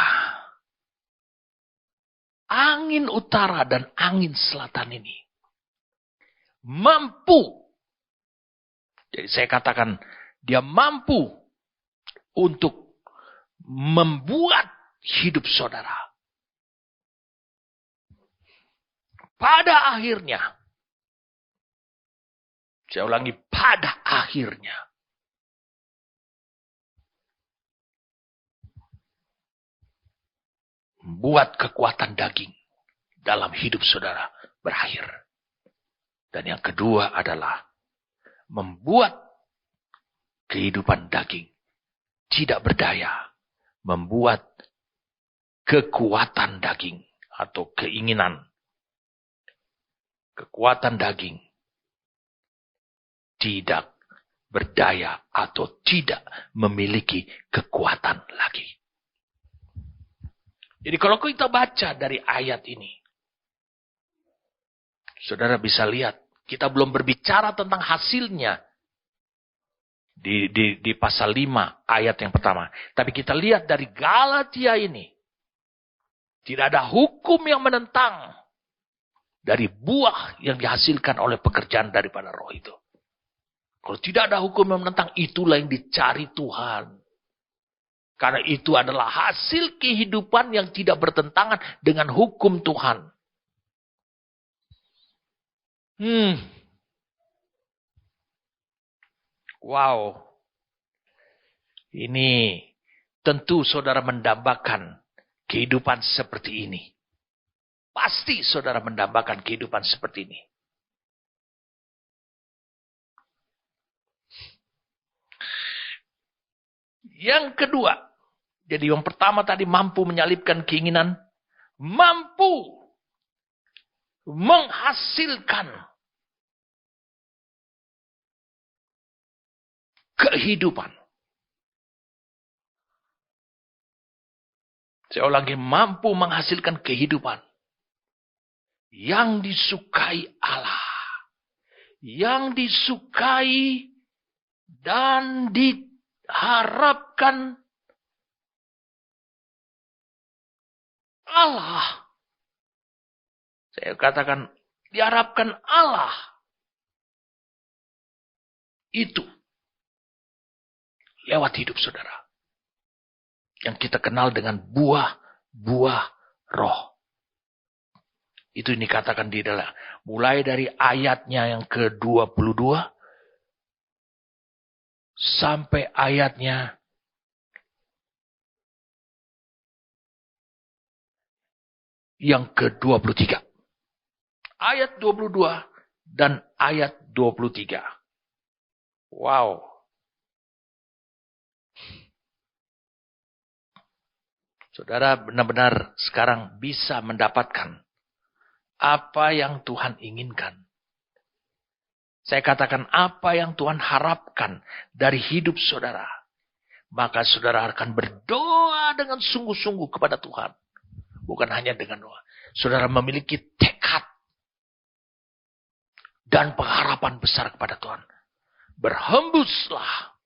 angin utara dan angin selatan ini mampu. Jadi saya katakan dia mampu untuk membuat hidup saudara. Pada akhirnya. Saya ulangi, pada akhirnya. Membuat kekuatan daging dalam hidup saudara berakhir. Dan yang kedua adalah membuat kehidupan daging tidak berdaya. Membuat kekuatan daging atau keinginan kekuatan daging tidak berdaya atau tidak memiliki kekuatan lagi. Jadi kalau kita baca dari ayat ini, saudara bisa lihat, kita belum berbicara tentang hasilnya di pasal 5 ayat yang pertama. Tapi kita lihat dari Galatia ini, tidak ada hukum yang menentang dari buah yang dihasilkan oleh pekerjaan daripada roh itu. Kalau tidak ada hukum yang menentang, itulah yang dicari Tuhan. Karena itu adalah hasil kehidupan yang tidak bertentangan dengan hukum Tuhan. Wow. Ini tentu saudara mendambakan kehidupan seperti ini. Pasti saudara mendambakan kehidupan seperti ini. Yang kedua, jadi yang pertama tadi mampu menyalipkan keinginan, mampu menghasilkan kehidupan. Saya ulangi, mampu menghasilkan kehidupan yang disukai Allah, yang disukai dan diharapkan Allah. Saya katakan diharapkan Allah. Itu lewat hidup saudara. Yang kita kenal dengan buah-buah roh. Itu yang dikatakan di dalam. Mulai dari ayatnya yang ke-22. Sampai ayatnya yang ke-23. Ayat 22 dan ayat 23. Wow. Saudara benar-benar sekarang bisa mendapatkan apa yang Tuhan inginkan. Saya katakan apa yang Tuhan harapkan dari hidup saudara. Maka saudara akan berdoa dengan sungguh-sungguh kepada Tuhan. Bukan hanya dengan doa. Saudara memiliki tekad dan pengharapan besar kepada Tuhan. Berhembuslah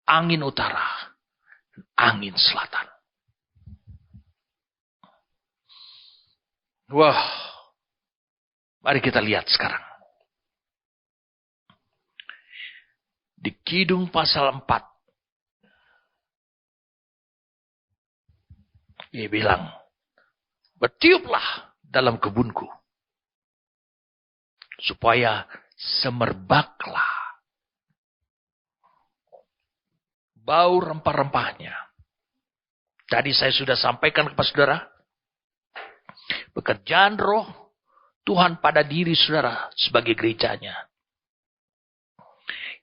angin utara, angin selatan. Wah, mari kita lihat sekarang. Di Kidung pasal 4. Dia bilang, bertiuplah dalam kebunku, supaya semerbaklah bau rempah-rempahnya. Tadi saya sudah sampaikan kepada saudara, pekerjaan roh Tuhan pada diri saudara sebagai gerejanya.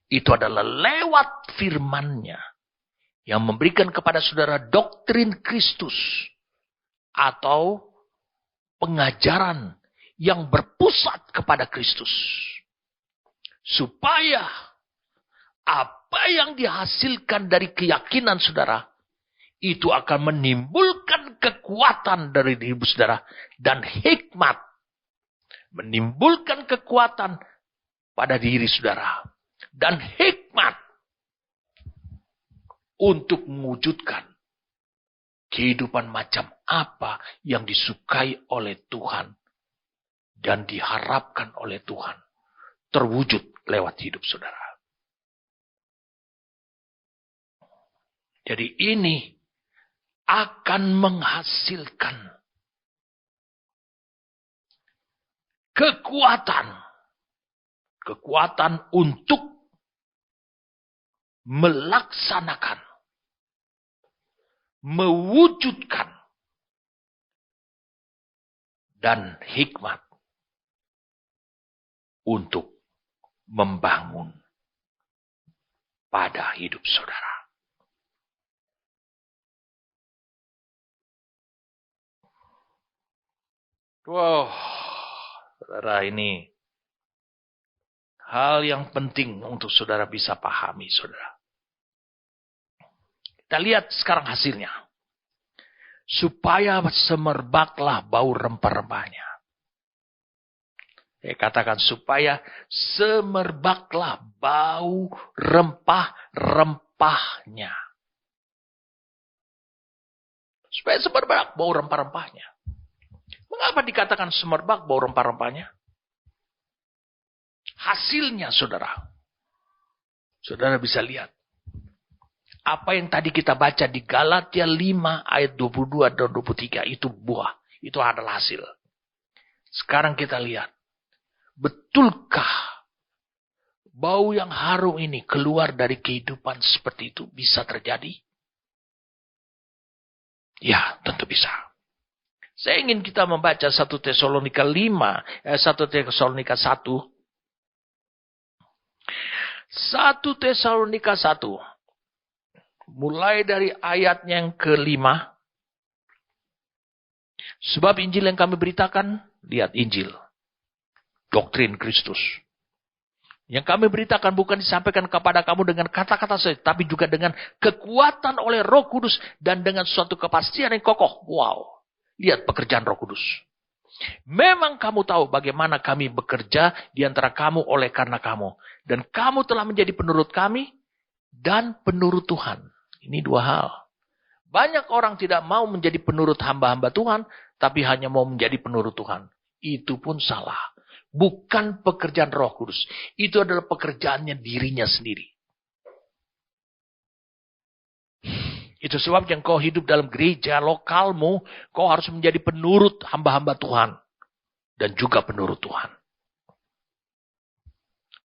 Itu adalah lewat firman-Nya yang memberikan kepada saudara doktrin Kristus atau pengajaran yang berpusat kepada Kristus. Supaya apa yang dihasilkan dari keyakinan saudara itu akan menimbulkan kekuatan dari diri saudara dan hikmat. Menimbulkan kekuatan pada diri saudara dan hikmat untuk mewujudkan kehidupan macam apa yang disukai oleh Tuhan dan diharapkan oleh Tuhan terwujud lewat hidup saudara. Jadi ini akan menghasilkan kekuatan untuk melaksanakan, mewujudkan, dan hikmat untuk membangun pada hidup saudara. Wow, Saudara, ini hal yang penting untuk saudara bisa pahami, saudara. Kita lihat sekarang hasilnya. Supaya semerbaklah bau rempah-rempahnya. Saya katakan supaya semerbaklah bau rempah-rempahnya. Supaya semerbak bau rempah-rempahnya. Mengapa dikatakan semerbak bau rempah-rempahnya? Hasilnya, saudara. Saudara bisa lihat. Apa yang tadi kita baca di Galatia 5 ayat 22 dan 23 itu buah. Itu adalah hasil. Sekarang kita lihat. Betulkah bau yang harum ini keluar dari kehidupan seperti itu bisa terjadi? Ya, tentu bisa. Saya ingin kita membaca 1 Tesalonika 1 Tesalonika 1. 1 Tesalonika 1. Mulai dari ayatnya yang ke-5. Sebab Injil yang kami beritakan, lihat Injil. Doktrin Kristus. Yang kami beritakan bukan disampaikan kepada kamu dengan kata-kata saja, tapi juga dengan kekuatan oleh Roh Kudus dan dengan suatu kepastian yang kokoh. Wow. Lihat pekerjaan Roh Kudus. Memang kamu tahu bagaimana kami bekerja di antara kamu oleh karena kamu. Dan kamu telah menjadi penurut kami dan penurut Tuhan. Ini dua hal. Banyak orang tidak mau menjadi penurut hamba-hamba Tuhan, tapi hanya mau menjadi penurut Tuhan. Itu pun salah. Bukan pekerjaan Roh Kudus. Itu adalah pekerjaannya dirinya sendiri. Itu sebabnya kau hidup dalam gereja lokalmu, kau harus menjadi penurut hamba-hamba Tuhan. Dan juga penurut Tuhan.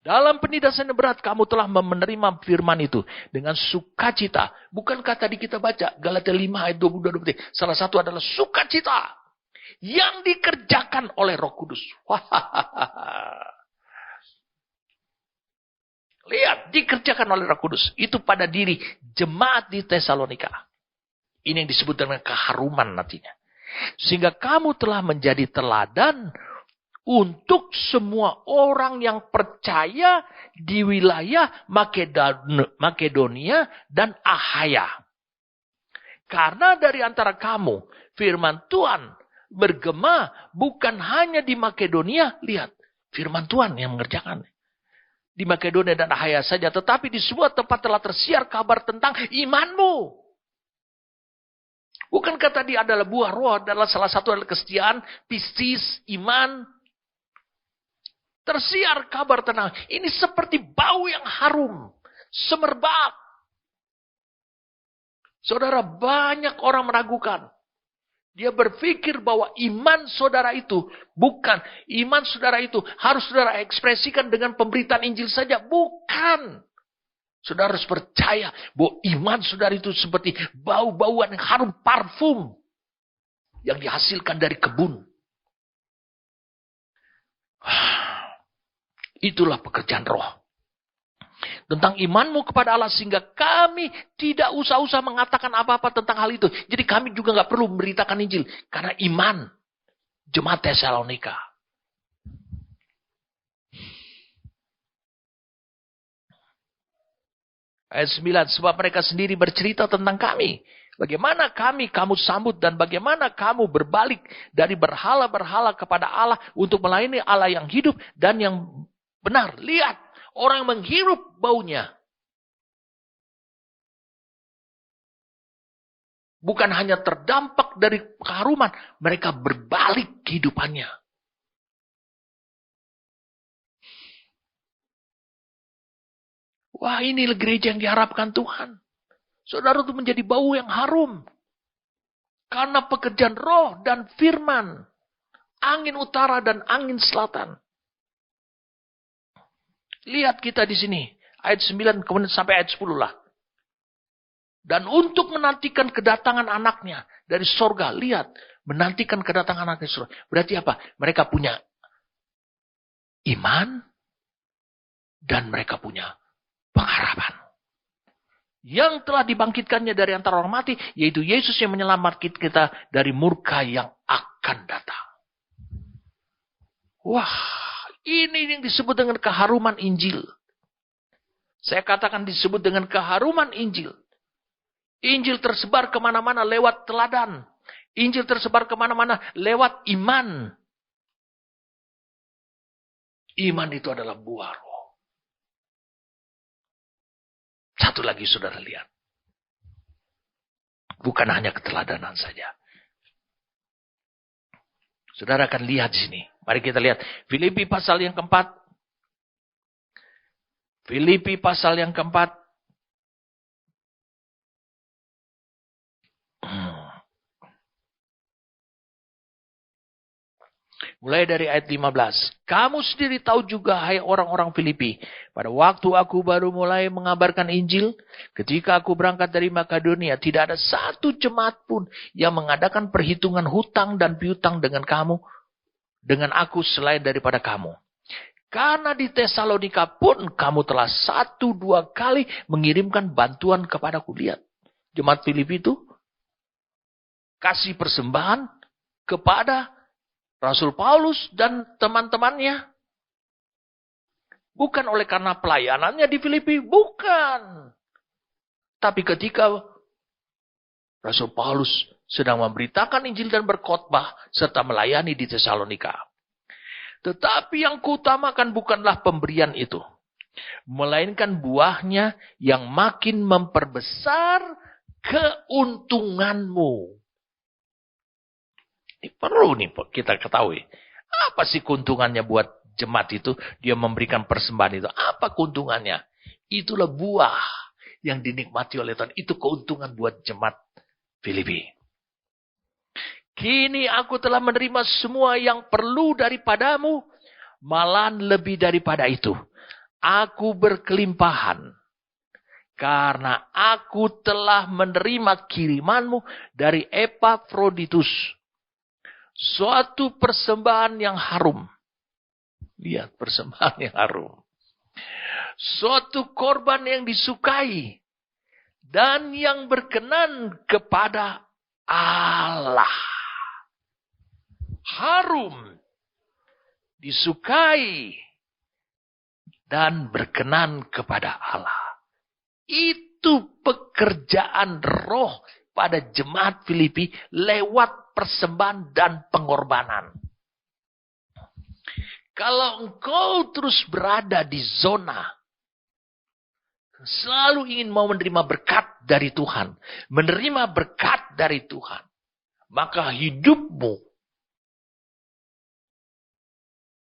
Dalam penindasan yang berat, kamu telah menerima firman itu dengan sukacita. Bukankah tadi kita baca Galatia 5 ayat 22-23. Salah satu adalah sukacita yang dikerjakan oleh Roh Kudus. Lihat, dikerjakan oleh Roh Kudus. Itu pada diri jemaat di Tesalonika. Ini yang disebut dengan keharuman nantinya. Sehingga kamu telah menjadi teladan untuk semua orang yang percaya di wilayah Makedonia dan Ahaya. Karena dari antara kamu, firman Tuhan bergema bukan hanya di Makedonia. Lihat, firman Tuhan yang mengerjakan. Di Makedonia dan Ahaya saja. Tetapi di semua tempat telah tersiar kabar tentang imanmu. Bukankah tadi adalah buah roh adalah salah satu adalah kesetiaan, pistis, iman. Tersiar kabar tentang. Ini seperti bau yang harum. Semerbak. Saudara, banyak orang meragukan. Dia berpikir bahwa iman saudara itu bukan. Iman saudara itu harus saudara ekspresikan dengan pemberitaan Injil saja. Bukan. Saudara harus percaya bahwa iman saudara itu seperti bau-bauan yang harum parfum. Yang dihasilkan dari kebun. Itulah pekerjaan roh. Tentang imanmu kepada Allah sehingga kami tidak usah-usah mengatakan apa-apa tentang hal itu. Jadi kami juga nggak perlu memberitakan Injil. Karena iman jemaat Tesalonika. Ayat 9. Sebab mereka sendiri bercerita tentang kami. Bagaimana kamu sambut dan bagaimana kamu berbalik dari berhala-berhala kepada Allah untuk melayani Allah yang hidup dan yang benar. Lihat, orang menghirup baunya. Bukan hanya terdampak dari keharuman, mereka berbalik kehidupannya. Wah, ini gereja yang diharapkan Tuhan. Saudara itu menjadi bau yang harum. Karena pekerjaan roh dan firman. Angin utara dan angin selatan. Lihat kita di sini. Ayat 9 kemudian sampai ayat 10 lah. Dan untuk menantikan kedatangan anaknya dari sorga. Lihat. Menantikan kedatangan anaknya dari sorga. Berarti apa? Mereka punya iman. Dan mereka punya pengharapan. Yang telah dibangkitkannya dari antara orang mati. Yaitu Yesus yang menyelamatkan kita dari murka yang akan datang. Wah, ini yang disebut dengan keharuman Injil. Saya katakan disebut dengan keharuman Injil. Injil tersebar kemana-mana lewat teladan. Injil tersebar kemana-mana lewat iman. Iman itu adalah buah roh. Satu lagi saudara lihat. Bukan hanya keteladanan saja. Saudara akan lihat di sini. Mari kita lihat. Filipi pasal yang keempat. Filipi pasal yang keempat. Mulai dari ayat 15. Kamu sendiri tahu juga, hai orang-orang Filipi. Pada waktu aku baru mulai mengabarkan Injil, ketika aku berangkat dari Makedonia, tidak ada satu jemaat pun yang mengadakan perhitungan hutang dan piutang dengan kamu, dengan aku selain daripada kamu. Karena di Tesalonika pun kamu telah 1-2 kali mengirimkan bantuan kepadaku. Lihat, jemaat Filipi itu kasih persembahan kepada Rasul Paulus dan teman-temannya. Bukan oleh karena pelayanannya di Filipi, bukan. Tapi ketika Rasul Paulus sedang memberitakan Injil dan berkhotbah serta melayani di Tesalonika. Tetapi yang kuutamakan bukanlah pemberian itu, melainkan buahnya yang makin memperbesar keuntunganmu. Ini perlu nih kita ketahui. Apa sih keuntungannya buat jemaat itu? Dia memberikan persembahan itu. Apa keuntungannya? Itulah buah yang dinikmati oleh Tuhan. Itu keuntungan buat jemaat Filipi. Kini aku telah menerima semua yang perlu daripadamu. Malahan lebih daripada itu. Aku berkelimpahan. Karena aku telah menerima kirimanmu dari Epafroditus. Suatu persembahan yang harum. Lihat, persembahan yang harum. Suatu korban yang disukai. Dan yang berkenan kepada Allah. Harum. Disukai. Dan berkenan kepada Allah. Itu pekerjaan roh pada jemaat Filipi lewat persembahan dan pengorbanan. Kalau engkau terus berada di zona, selalu ingin mau menerima berkat dari Tuhan, menerima berkat dari Tuhan, maka hidupmu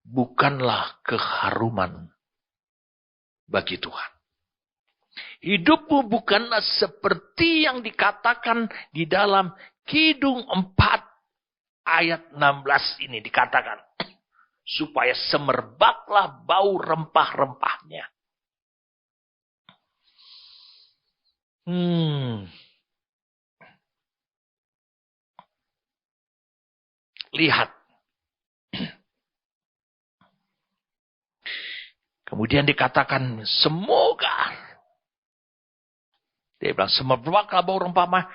bukanlah keharuman bagi Tuhan. Hidupmu bukanlah seperti yang dikatakan di dalam Kidung 4 ayat 16 ini dikatakan. Supaya semerbaklah bau rempah-rempahnya. Lihat. Kemudian dikatakan semoga. Dia bilang semerbaklah bau rempah.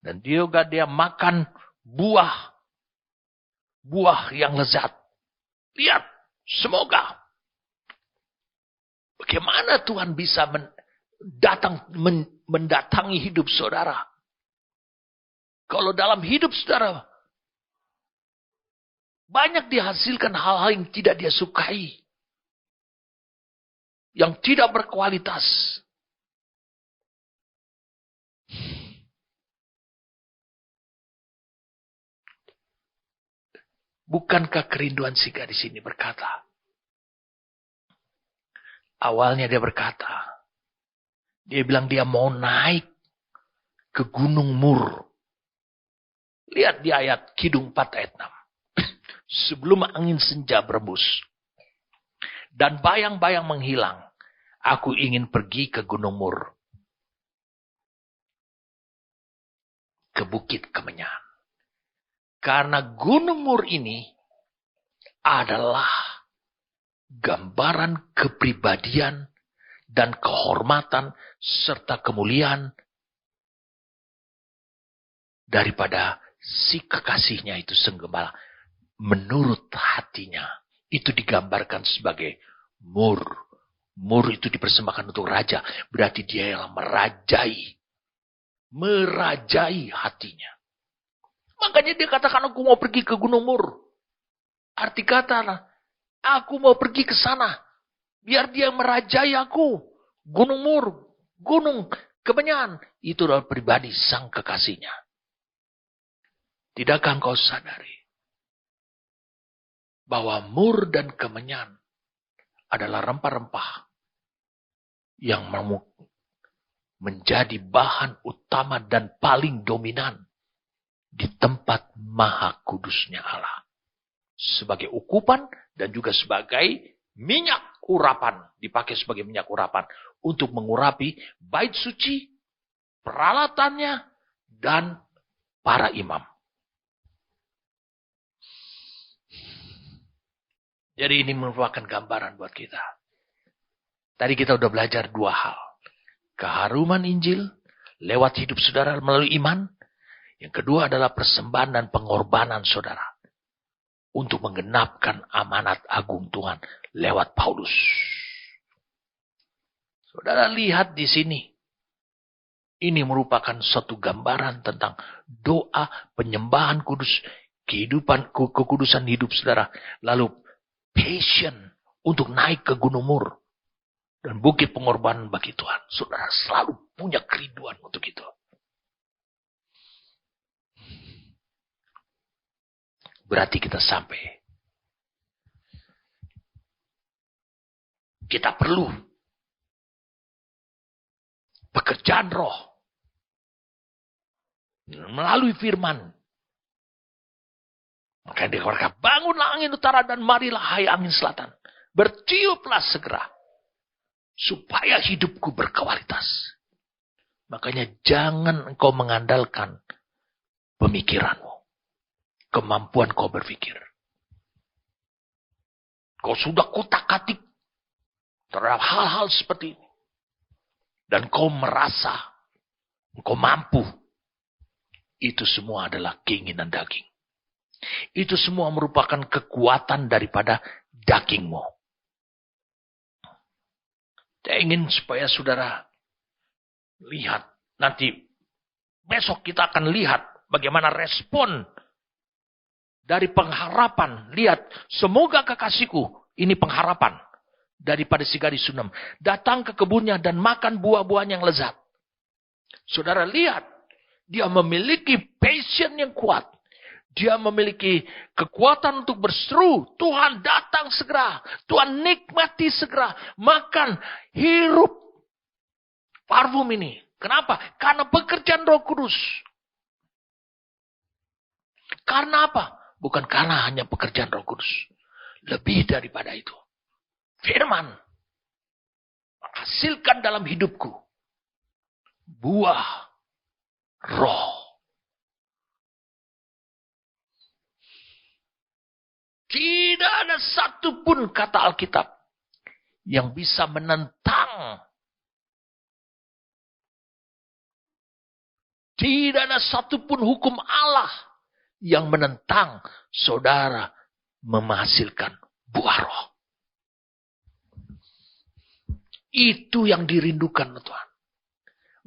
Dan juga dia makan buah yang lezat. Lihat, semoga. Bagaimana Tuhan bisa mendatangi hidup saudara. Kalau dalam hidup saudara, banyak dihasilkan hal-hal yang tidak dia sukai. Yang tidak berkualitas. Bukankah kerinduan Siga di sini berkata? Awalnya dia berkata. Dia bilang dia mau naik ke Gunung Mur. Lihat di ayat Kidung 4 ayat 6. Sebelum angin senja berembus. Dan bayang-bayang menghilang. Aku ingin pergi ke Gunung Mur. Ke Bukit Kemenyan. Karena Gunung Mur ini adalah gambaran kepribadian dan kehormatan serta kemuliaan daripada si kekasihnya itu Sang Gembala menurut hatinya itu digambarkan sebagai mur. Mur itu dipersembahkan untuk raja. Berarti dia yang merajai. Merajai hatinya. Makanya dia katakan, aku mau pergi ke Gunung Mur. Arti kata, aku mau pergi ke sana. Biar dia merajai aku. Gunung Mur, gunung kemenyan. Itu adalah pribadi sang kekasihnya. Tidakkah engkau sadari bahwa mur dan kemenyan adalah rempah-rempah yang menjadi bahan utama dan paling dominan di tempat maha kudusnya Allah. Sebagai ukupan dan juga sebagai minyak urapan. Dipakai sebagai minyak urapan untuk mengurapi bait suci, peralatannya, dan para imam. Jadi ini merupakan gambaran buat kita. Tadi kita udah belajar dua hal. Keharuman Injil lewat hidup saudara melalui iman. Yang kedua adalah persembahan dan pengorbanan saudara. Untuk menggenapkan amanat agung Tuhan lewat Paulus. Saudara lihat di sini. Ini merupakan suatu gambaran tentang doa penyembahan kudus. Kehidupan, kekudusan hidup saudara. Lalu passion untuk naik ke Gunung Mur. Dan bukit pengorbanan bagi Tuhan. Saudara selalu punya kerinduan untuk itu. Berarti kita sampai. Kita perlu pekerjaan roh. Melalui firman. Maka dikatakan, bangunlah angin utara dan marilah hai angin selatan. Bertiuplah segera. Supaya hidupku berkualitas. Makanya jangan engkau mengandalkan pemikiranmu. Kemampuan kau berpikir. Kau sudah kutak-katik terhadap hal-hal seperti ini. Dan kau merasa engkau mampu. Itu semua adalah keinginan daging. Itu semua merupakan kekuatan daripada dagingmu. Saya ingin supaya saudara lihat. Nanti besok kita akan lihat bagaimana respon dari pengharapan. Lihat, semoga kekasihku, ini pengharapan daripada si gadis Sunem. Datang ke kebunnya dan makan buah-buahan yang lezat. Saudara lihat, dia memiliki passion yang kuat. Dia memiliki kekuatan untuk berseru, Tuhan datang segera. Tuhan nikmati segera. Makan, hirup parfum ini. Kenapa? Karena pekerjaan Roh Kudus. Karena apa? Bukan karena hanya pekerjaan Roh Kudus. Lebih daripada itu. Firman. Hasilkan dalam hidupku. Buah roh. Tidak ada satupun kata Alkitab yang bisa menentang. Tidak ada satupun hukum Allah yang menentang saudara menghasilkan buah roh. Itu yang dirindukan Tuhan.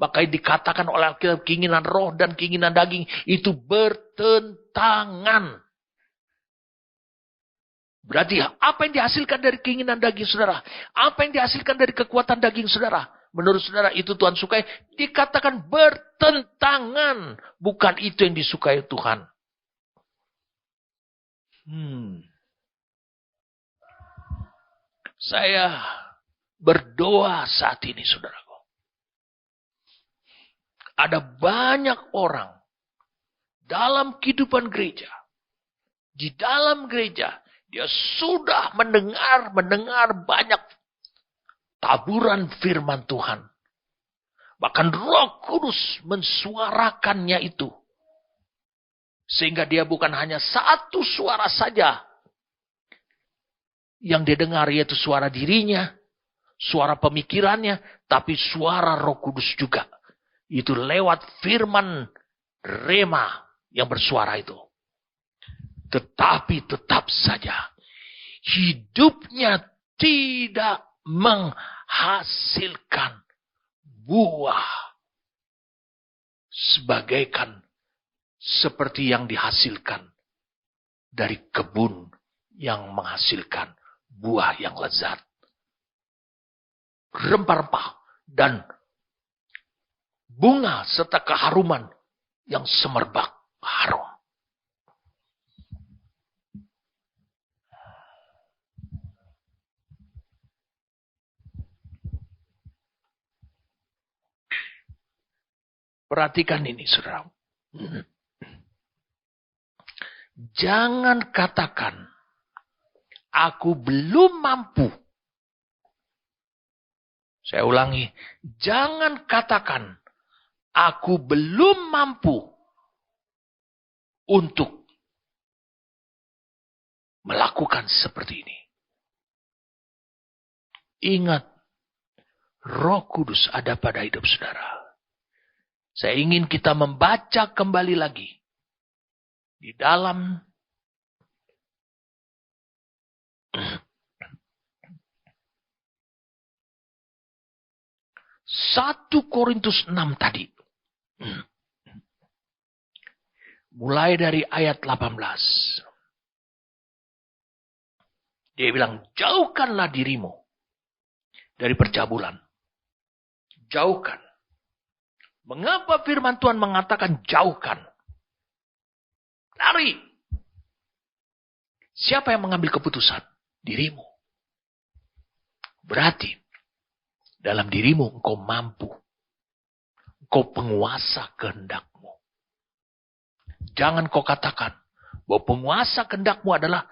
Makanya dikatakan oleh Alkitab keinginan roh dan keinginan daging itu bertentangan. Berarti apa yang dihasilkan dari keinginan daging saudara? Apa yang dihasilkan dari kekuatan daging saudara? Menurut saudara itu Tuhan sukai? Dikatakan bertentangan. Bukan itu yang disukai Tuhan. Saya berdoa saat ini saudaraku. Ada banyak orang dalam kehidupan gereja. Di dalam gereja. Dia sudah mendengar banyak taburan firman Tuhan. Bahkan Roh Kudus mensuarakannya itu. Sehingga dia bukan hanya satu suara saja yang dia dengar, yaitu suara dirinya, suara pemikirannya, tapi suara Roh Kudus juga. Itu lewat firman Rema yang bersuara itu. Tetapi tetap saja hidupnya tidak menghasilkan buah sebagaikan seperti yang dihasilkan dari kebun yang menghasilkan buah yang lezat, rempah-rempah, dan bunga serta keharuman yang semerbak harum. Perhatikan ini, saudara. Jangan katakan, aku belum mampu. Saya ulangi, jangan katakan, aku belum mampu untuk melakukan seperti ini. Ingat, Roh Kudus ada pada hidup saudara. Saya ingin kita membaca kembali lagi di dalam 1 Korintus 6 tadi. Mulai dari ayat 18. Dia bilang, jauhkanlah dirimu dari percabulan. Jauhkan. Mengapa firman Tuhan mengatakan jauhkan? Lari. Siapa yang mengambil keputusan? Dirimu. Berarti dalam dirimu engkau mampu. Engkau penguasa kehendakmu. Jangan kau katakan bahwa penguasa kehendakmu adalah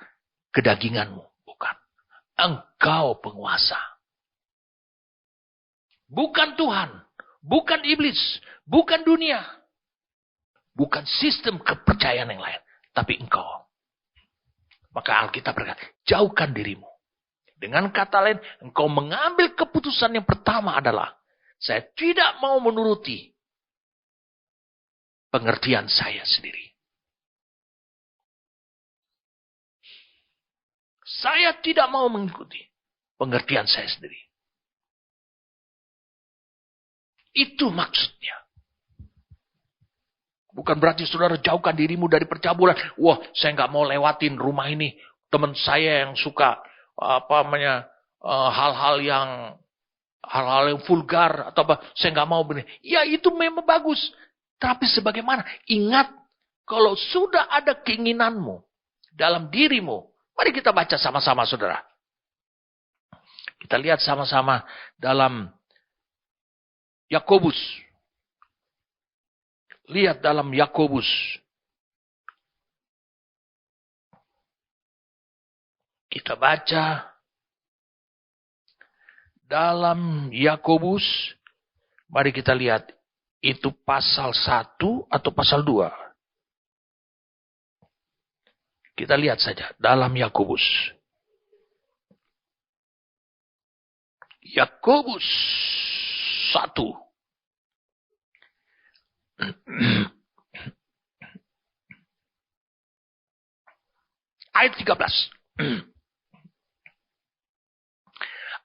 kedaginganmu. Bukan. Engkau penguasa. Bukan Tuhan. Bukan iblis. Bukan dunia. Bukan sistem kepercayaan yang lain. Tapi engkau. Maka Alkitab berkata, jauhkan dirimu. Dengan kata lain, engkau mengambil keputusan yang pertama adalah, saya tidak mau menuruti pengertian saya sendiri. Saya tidak mau mengikuti pengertian saya sendiri. Itu maksudnya. Bukan berarti saudara jauhkan dirimu dari percabulan. Wah, saya nggak mau lewatin rumah ini. Teman saya yang suka hal-hal yang vulgar atau apa, saya nggak mau benar. Ya itu memang bagus. Tapi sebagaimana? Ingat, kalau sudah ada keinginanmu dalam dirimu, mari kita baca sama-sama, saudara. Kita lihat sama-sama dalam Yakobus. Lihat dalam Yakobus. Kita baca dalam Yakobus. Mari kita lihat. Itu pasal 1 atau pasal 2. Kita lihat saja dalam Yakobus. Yakobus 1. Ayat 13.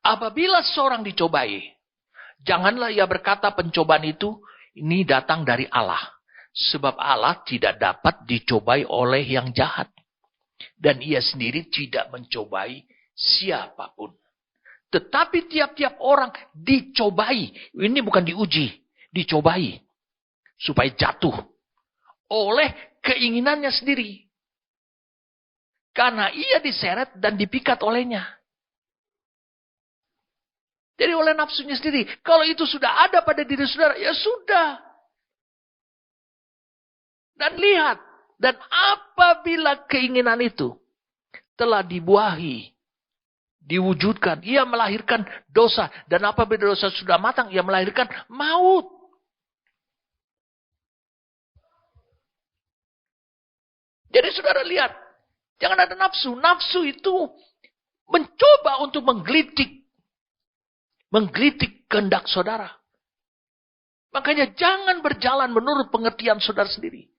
Apabila seorang dicobai, janganlah ia berkata pencobaan itu ini datang dari Allah. Sebab Allah tidak dapat dicobai oleh yang jahat. Dan ia sendiri tidak mencobai siapapun. Tetapi tiap-tiap orang dicobai. Ini bukan diuji. Dicobai. Supaya jatuh. Oleh keinginannya sendiri. Karena ia diseret dan dipikat olehnya. Jadi oleh nafsunya sendiri. Kalau itu sudah ada pada diri saudara, ya sudah. Dan lihat. Dan apabila keinginan itu telah dibuahi, diwujudkan, ia melahirkan dosa. Dan apabila dosa sudah matang, ia melahirkan maut. Jadi saudara lihat. Jangan ada nafsu. Nafsu itu mencoba untuk menggelitik kehendak saudara. Makanya jangan berjalan menurut pengertian saudara sendiri.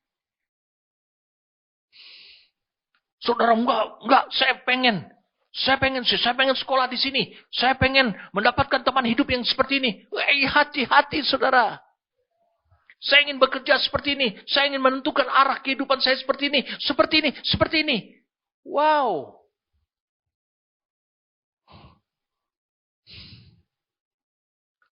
Saudara enggak, saya pengen. Saya pengen sekolah di sini. Saya pengen mendapatkan teman hidup yang seperti ini. Hati-hati saudara. Saya ingin bekerja seperti ini. Saya ingin menentukan arah kehidupan saya seperti ini. Seperti ini, seperti ini. Wow.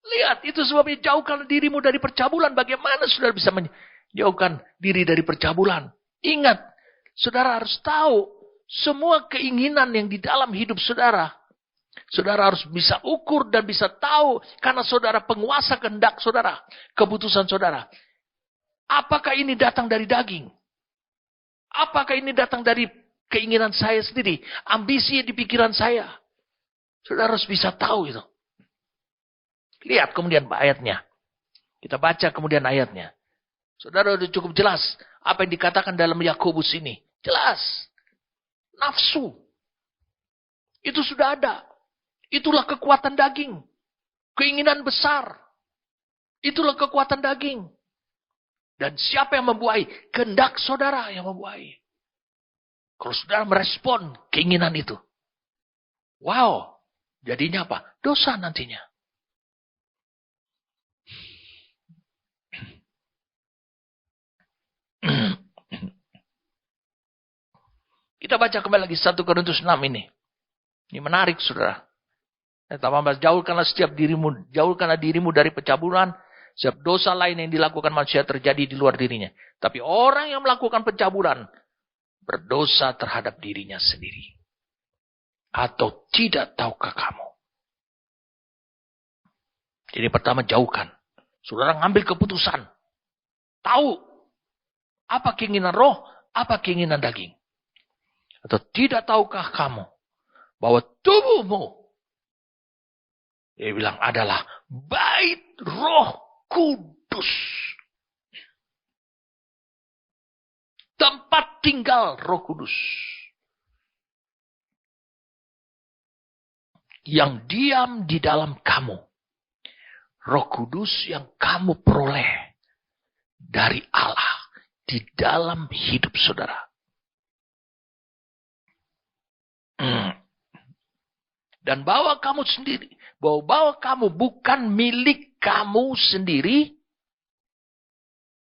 Lihat, itu sebabnya jauhkan dirimu dari percabulan. Bagaimana saudara bisa menjauhkan diri dari percabulan? Ingat, saudara harus tahu semua keinginan yang di dalam hidup saudara. Saudara harus bisa ukur dan bisa tahu. Karena saudara penguasa kehendak saudara. Keputusan saudara. Apakah ini datang dari daging? Apakah ini datang dari keinginan saya sendiri? Ambisi di pikiran saya? Saudara harus bisa tahu itu. Lihat kemudian ayatnya. Kita baca kemudian ayatnya. Saudara sudah cukup jelas. Apa yang dikatakan dalam Yakobus ini. Jelas. Nafsu. Itu sudah ada. Itulah kekuatan daging. Keinginan besar. Itulah kekuatan daging. Dan siapa yang membuai? Kehendak saudara yang membuai. Kalau saudara merespon keinginan itu. Wow. Jadinya apa? Dosa nantinya. Kita baca kembali lagi 1 Korintus 6 ini. Ini menarik saudara. Jauhkanlah dirimu dari pencabulan. Sebab dosa lain yang dilakukan manusia terjadi di luar dirinya. Tapi orang yang melakukan pencabulan berdosa terhadap dirinya sendiri. Atau tidak tahukah kamu? Jadi pertama jauhkan. Saudara ngambil keputusan. Tahu apa keinginan roh, apa keinginan daging. Atau tidak tahukah kamu bahwa tubuhmu, dia bilang, adalah bait Roh Kudus. Tempat tinggal Roh Kudus. Yang diam di dalam kamu. Roh Kudus yang kamu peroleh dari Allah di dalam hidup saudara. Dan bahwa kamu sendiri, bahwa kamu bukan milik kamu sendiri,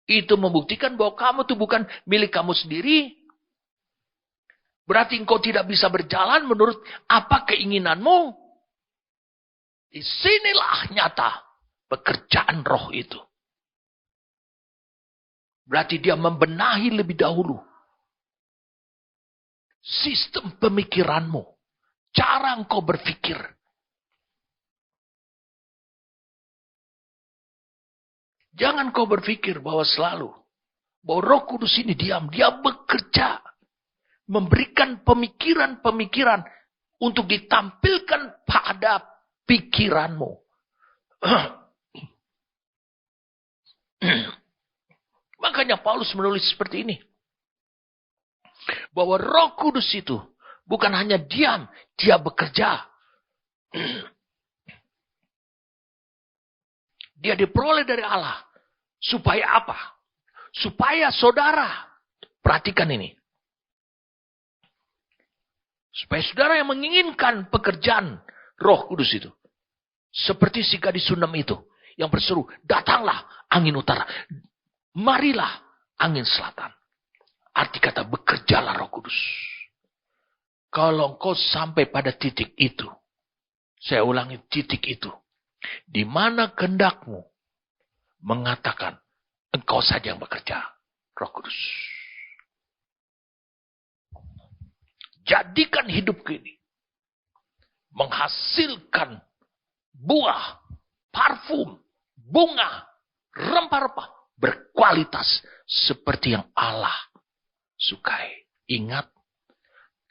itu membuktikan bahwa kamu itu bukan milik kamu sendiri. Berarti engkau tidak bisa berjalan menurut apa keinginanmu. Disinilah nyata pekerjaan roh itu. Berarti dia membenahi lebih dahulu sistem pemikiranmu. Cara engkau berpikir. Jangan kau berpikir bahwa Roh Kudus ini diam. Dia bekerja. Memberikan pemikiran-pemikiran untuk ditampilkan pada pikiranmu. Makanya Paulus menulis seperti ini. Bahwa Roh Kudus itu bukan hanya diam, dia bekerja. Dia diperoleh dari Allah. Supaya apa? Supaya saudara, perhatikan ini. Supaya saudara yang menginginkan pekerjaan Roh Kudus itu. Seperti si gadis Sunem itu. Yang berseru, datanglah angin utara. Marilah angin selatan. Arti kata bekerjalah Roh Kudus. Kalau engkau sampai pada titik itu. Saya ulangi titik itu. Di mana kehendakmu mengatakan engkau saja yang bekerja. Roh Kudus. Jadikan hidupku ini menghasilkan buah, parfum, bunga, rempah-rempah berkualitas seperti yang Allah sukai. Ingat,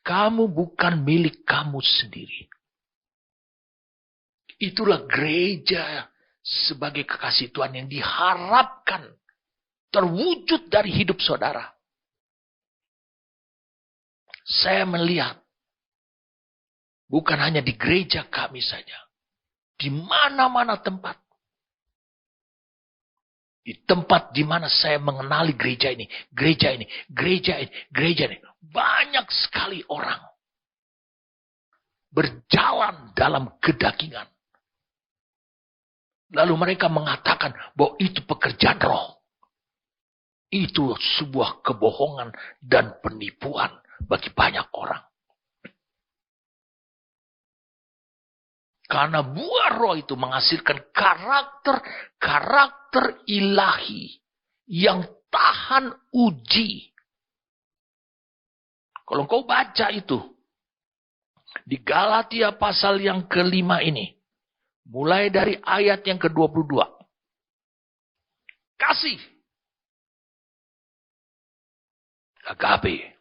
kamu bukan milik kamu sendiri. Itulah gereja sebagai kekasih Tuhan yang diharapkan terwujud dari hidup saudara. Saya melihat bukan hanya di gereja kami saja. Di mana-mana tempat. Di tempat di mana saya mengenali gereja ini, gereja ini, gereja ini, gereja ini. Banyak sekali orang berjalan dalam kedagingan. Lalu mereka mengatakan bahwa itu pekerjaan roh. Itu sebuah kebohongan dan penipuan bagi banyak orang. Karena buah roh itu menghasilkan karakter ilahi yang tahan uji. Kalau kau baca itu, di Galatia pasal yang ke-5 ini, mulai dari ayat yang ke-22. Kasih, agape,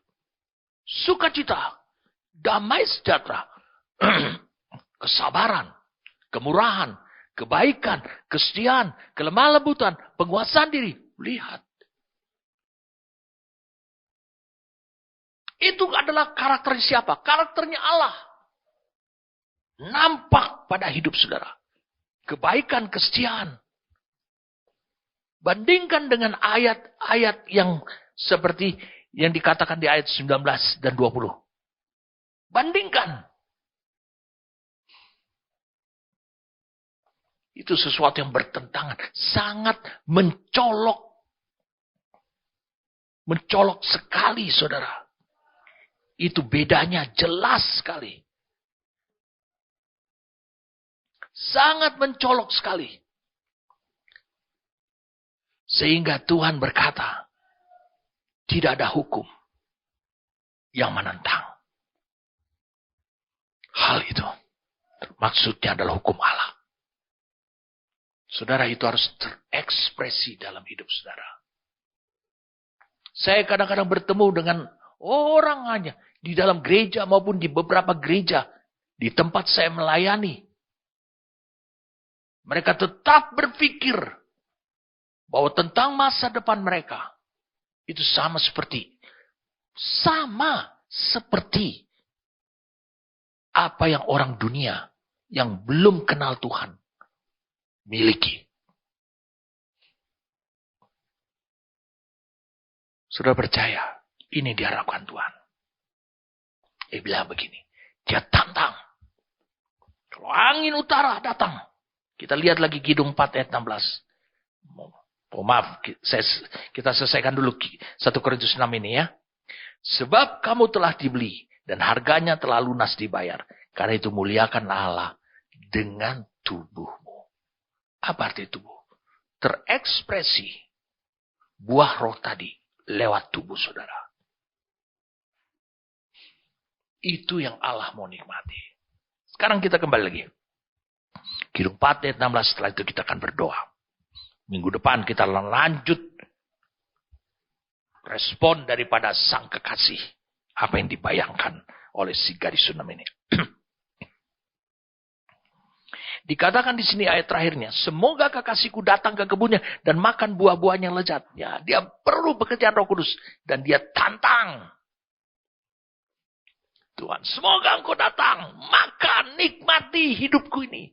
sukacita, damai sejahtera, kesabaran, kemurahan, kebaikan, kesetiaan, kelemah lembutan, penguasaan diri. Lihat. Itu adalah karakter siapa? Karakternya Allah. Nampak pada hidup saudara. Kebaikan, kesetiaan. Bandingkan dengan ayat-ayat yang seperti yang dikatakan di ayat 19 dan 20. Bandingkan. Itu sesuatu yang bertentangan. Sangat mencolok. Mencolok sekali saudara. Itu bedanya jelas sekali. Sangat mencolok sekali. Sehingga Tuhan berkata, tidak ada hukum yang menentang. Hal itu maksudnya adalah hukum Allah. Saudara, itu harus terekspresi dalam hidup saudara. Saya kadang-kadang bertemu dengan orang hanya di dalam gereja maupun di beberapa gereja di tempat saya melayani. Mereka tetap berpikir bahwa tentang masa depan mereka itu sama seperti apa yang orang dunia yang belum kenal Tuhan miliki. Sudah percaya, ini diharapkan Tuhan. Dia bilang begini, dia tantang. Kalau angin utara datang, kita lihat lagi Kidung 4 ayat 16. Maaf, kita selesaikan dulu 1 Korintus 6 ini ya. Sebab kamu telah dibeli dan harganya telah lunas dibayar. Karena itu muliakan Allah dengan tubuhmu. Apa arti tubuh? Terekspresi buah roh tadi lewat tubuh saudara. Itu yang Allah mau nikmati. Sekarang kita kembali lagi. Kidung 4 ayat 16, setelah itu kita akan berdoa. Minggu depan kita lanjut respon daripada sang kekasih. Apa yang dibayangkan oleh si gadis Sunam ini. Dikatakan di sini ayat terakhirnya, semoga kekasihku datang ke kebunnya dan makan buah-buahnya yang lezat. Ya, dia perlu pekerjaan Roh Kudus dan dia tantang. Tuhan, semoga engkau datang, makan, nikmati hidupku ini.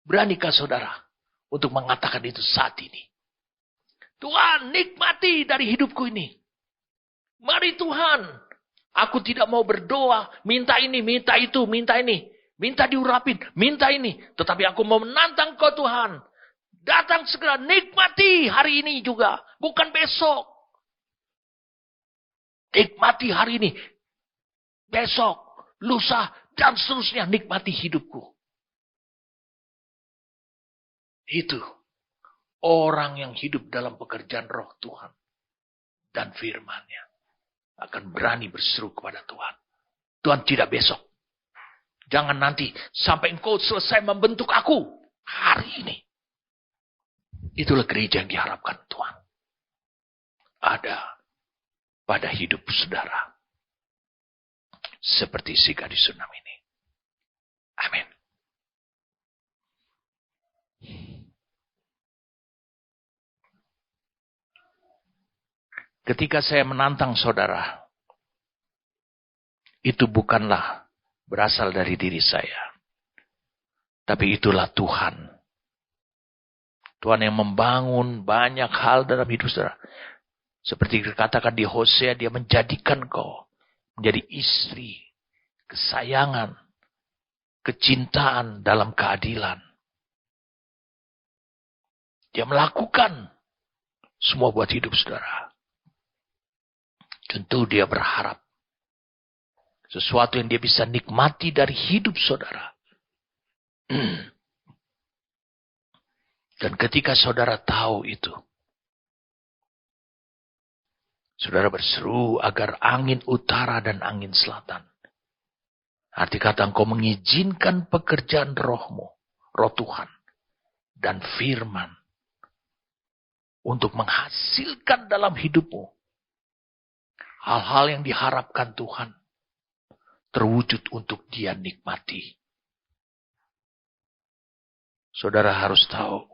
Beranikah saudara untuk mengatakan itu saat ini? Tuhan, nikmati dari hidupku ini. Mari Tuhan, aku tidak mau berdoa, minta ini, minta itu, minta ini. Minta diurapin, minta ini. Tetapi aku mau menantang kau Tuhan. Datang segera, nikmati hari ini juga. Bukan besok. Nikmati hari ini. Besok, lusa, dan seterusnya nikmati hidupku. Itu orang yang hidup dalam pekerjaan roh Tuhan. Dan firman-Nya akan berani berseru kepada Tuhan. Tuhan, tidak besok. Jangan nanti sampai engkau selesai membentuk aku hari ini. Itulah gereja yang diharapkan Tuhan. Ada pada hidup saudara. Seperti si gadis Sunam ini. Amin. Ketika saya menantang saudara, itu bukanlah berasal dari diri saya. Tapi itulah Tuhan. Tuhan yang membangun banyak hal dalam hidup saudara. Seperti dikatakan di Hosea, dia menjadikan kau menjadi istri, kesayangan, kecintaan dalam keadilan. Dia melakukan semua buat hidup saudara. Tentu dia berharap sesuatu yang dia bisa nikmati dari hidup saudara. Dan ketika saudara tahu itu, saudara berseru agar angin utara dan angin selatan. Arti kata engkau mengizinkan pekerjaan rohmu, roh Tuhan, dan firman untuk menghasilkan dalam hidupmu hal-hal yang diharapkan Tuhan terwujud untuk dia nikmati. Saudara harus tahu,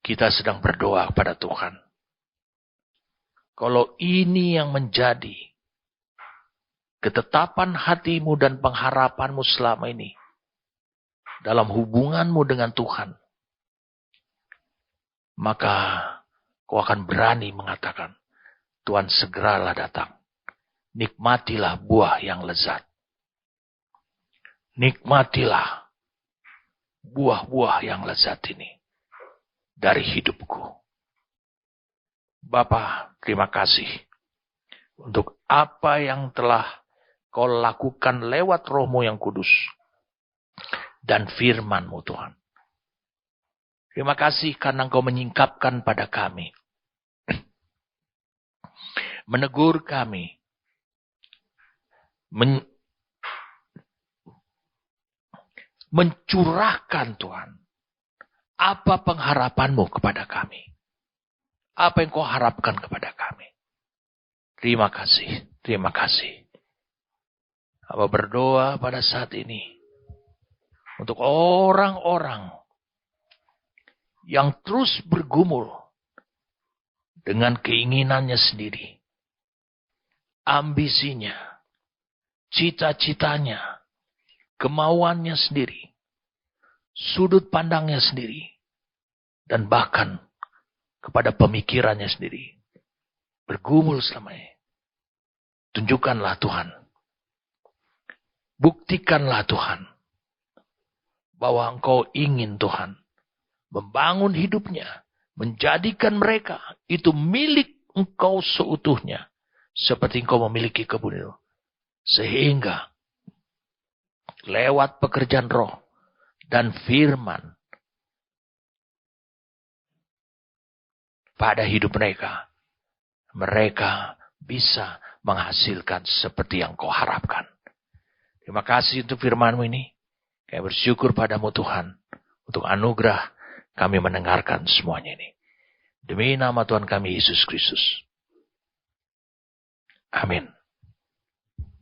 kita sedang berdoa kepada Tuhan. Kalau ini yang menjadi ketetapan hatimu dan pengharapanmu selama ini dalam hubunganmu dengan Tuhan, maka kau akan berani mengatakan, Tuhan segeralah datang. Nikmatilah buah yang lezat. Nikmatilah buah-buah yang lezat ini dari hidupku. Bapa, terima kasih untuk apa yang telah kau lakukan lewat roh-Mu yang kudus dan firman-Mu Tuhan. Terima kasih karena Engkau menyingkapkan pada kami, menegur kami, mencurahkan Tuhan, apa pengharapan-Mu kepada kami. Apa yang kau harapkan kepada kami. Terima kasih, terima kasih. Apa berdoa pada saat ini untuk orang-orang yang terus bergumul dengan keinginannya sendiri, ambisinya, cita-citanya, kemauannya sendiri, sudut pandangnya sendiri, dan bahkan kepada pemikirannya sendiri. Bergumul selamanya. Tunjukkanlah Tuhan. Buktikanlah Tuhan. Bahwa Engkau ingin Tuhan membangun hidupnya. Menjadikan mereka itu milik Engkau seutuhnya. Seperti Engkau memiliki kebun itu. Sehingga lewat pekerjaan roh dan firman pada hidup mereka, mereka bisa menghasilkan seperti yang kau harapkan. Terima kasih untuk firman-Mu ini. Kami bersyukur padamu Tuhan, untuk anugerah kami mendengarkan semuanya ini. Demi nama Tuhan kami Yesus Kristus. Amin.